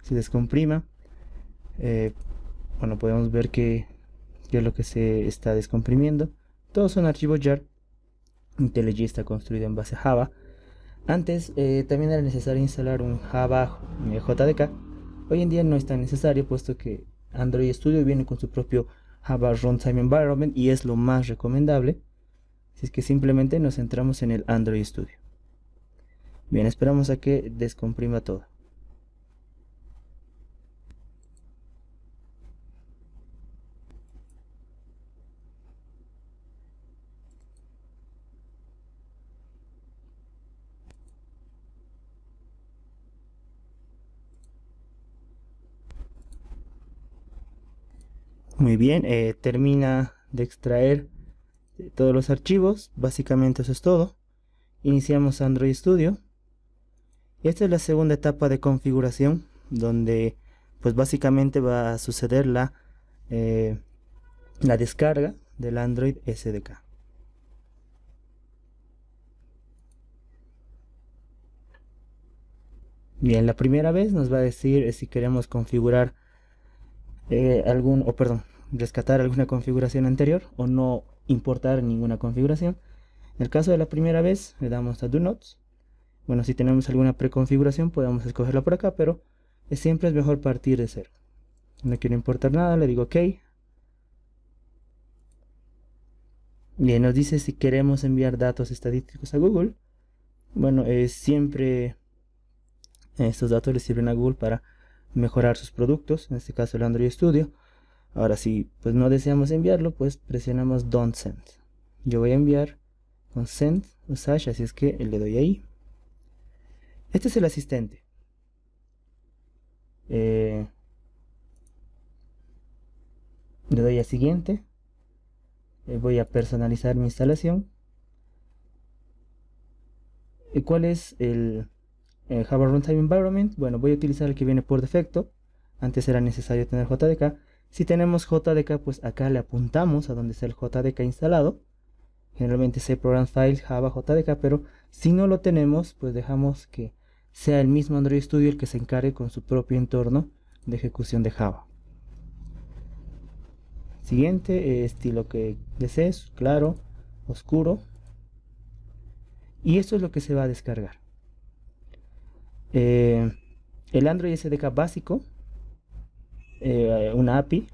se descomprima. Bueno, podemos ver qué es lo que se está descomprimiendo. Todos son archivos JAR. IntelliJ está construido en base a Java. Antes también era necesario instalar un Java JDK. Hoy en día no es tan necesario, puesto que Android Studio viene con su propio Java Runtime Environment y es lo más recomendable. Así es que simplemente nos centramos en el Android Studio. Bien, esperamos a que descomprima todo. Muy bien, termina de extraer todos los archivos. Básicamente eso es todo. Iniciamos Android Studio Esta es la segunda etapa de configuración, donde pues básicamente va a suceder la descarga del Android SDK. Bien, la primera vez nos va a decir si queremos configurar rescatar alguna configuración anterior o no importar ninguna configuración. En el caso de la primera vez le damos a Do Not. Bueno, si tenemos alguna preconfiguración podemos escogerla por acá, pero siempre es mejor partir de cero. No quiero importar nada, le digo OK. Bien, nos dice si queremos enviar datos estadísticos a Google. Bueno, siempre estos datos le sirven a Google para mejorar sus productos, en este caso el Android Studio. Ahora, si pues no deseamos enviarlo, pues presionamos Don't Send. Yo voy a enviar con Send Usage, así es que le doy ahí. Este es el asistente. Le doy a siguiente. Voy a personalizar mi instalación. ¿Cuál es el Java Runtime Environment? Bueno, voy a utilizar el que viene por defecto. Antes era necesario tener JDK. Si tenemos JDK, pues acá le apuntamos a donde está el JDK instalado. Generalmente C Program Files Java JDK, pero si no lo tenemos, pues dejamos que sea el mismo Android Studio el que se encargue con su propio entorno de ejecución de Java. Siguiente, estilo que desees, claro, oscuro. Y esto es lo que se va a descargar. El Android SDK básico, una API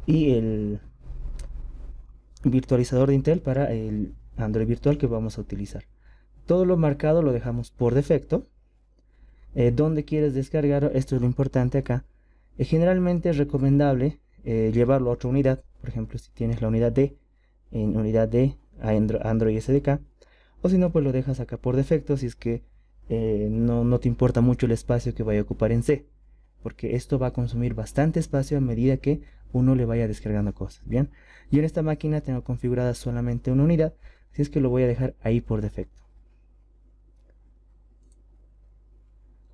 y el virtualizador de Intel para el Android virtual que vamos a utilizar. Todo lo marcado lo dejamos por defecto. ¿Dónde quieres descargar? Esto es lo importante acá. Generalmente es recomendable llevarlo a otra unidad. Por ejemplo, si tienes la unidad D, en unidad D a Android SDK. O si no, pues lo dejas acá por defecto si es que no te importa mucho el espacio que vaya a ocupar en C. Porque esto va a consumir bastante espacio a medida que uno le vaya descargando cosas. Bien, yo en esta máquina tengo configurada solamente una unidad, así es que lo voy a dejar ahí por defecto.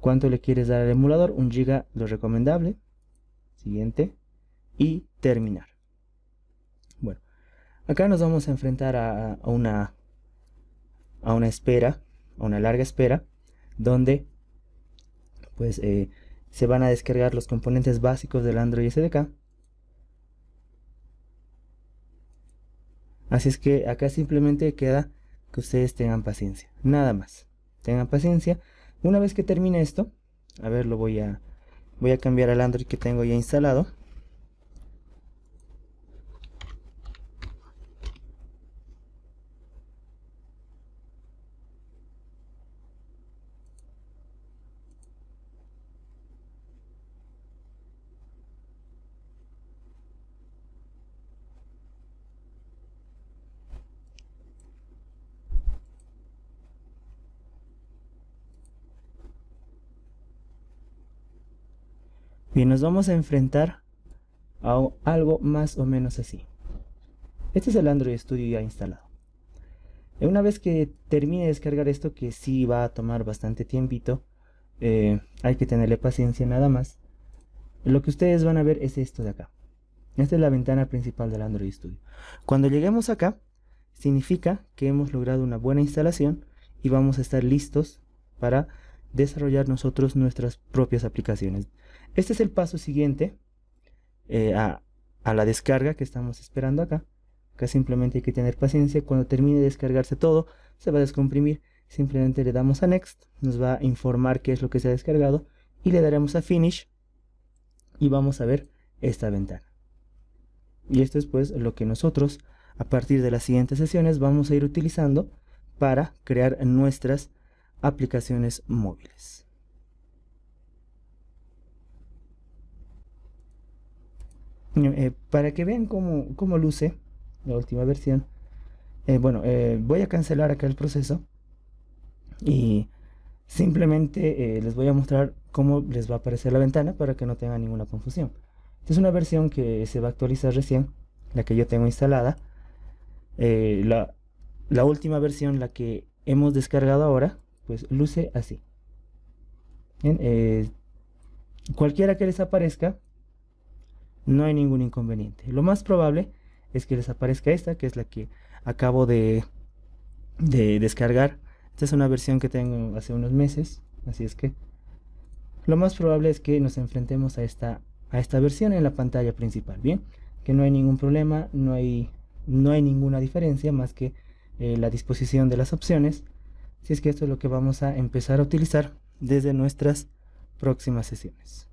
¿Cuánto le quieres dar al emulador? 1 GB lo recomendable. Siguiente. Y terminar. Bueno, acá nos vamos a enfrentar a una espera, a una larga espera, donde pues se van a descargar los componentes básicos del Android SDK. Así es que acá simplemente queda que ustedes tengan paciencia, nada más. Tengan paciencia. Una vez que termine esto, a ver, voy a cambiar al Android que tengo ya instalado. Bien, nos vamos a enfrentar a algo más o menos así. Este es el Android Studio ya instalado. Una vez que termine de descargar esto, que sí va a tomar bastante tiempito, hay que tenerle paciencia nada más. Lo que ustedes van a ver es esto de acá. Esta es la ventana principal del Android Studio. Cuando lleguemos acá, significa que hemos logrado una buena instalación y vamos a estar listos para desarrollar nosotros nuestras propias aplicaciones. Este es el paso siguiente a la descarga que estamos esperando acá. Acá simplemente hay que tener paciencia. Cuando termine de descargarse todo, se va a descomprimir. Simplemente le damos a Next, nos va a informar qué es lo que se ha descargado y le daremos a Finish y vamos a ver esta ventana. Y esto es pues lo que nosotros a partir de las siguientes sesiones vamos a ir utilizando para crear nuestras aplicaciones móviles. Para que vean cómo luce la última versión, voy a cancelar acá el proceso y simplemente les voy a mostrar cómo les va a aparecer la ventana para que no tengan ninguna confusión. Esta es una versión que se va a actualizar recién, la que yo tengo instalada. La última versión, la que hemos descargado ahora, pues luce así. Bien, cualquiera que les aparezca, no hay ningún inconveniente. Lo más probable es que les aparezca esta, que es la que acabo de descargar. Esta es una versión que tengo hace unos meses, así es que lo más probable es que nos enfrentemos a esta versión en la pantalla principal. Bien, que no hay ningún problema, no hay ninguna diferencia más que la disposición de las opciones. Si es que esto es lo que vamos a empezar a utilizar desde nuestras próximas sesiones.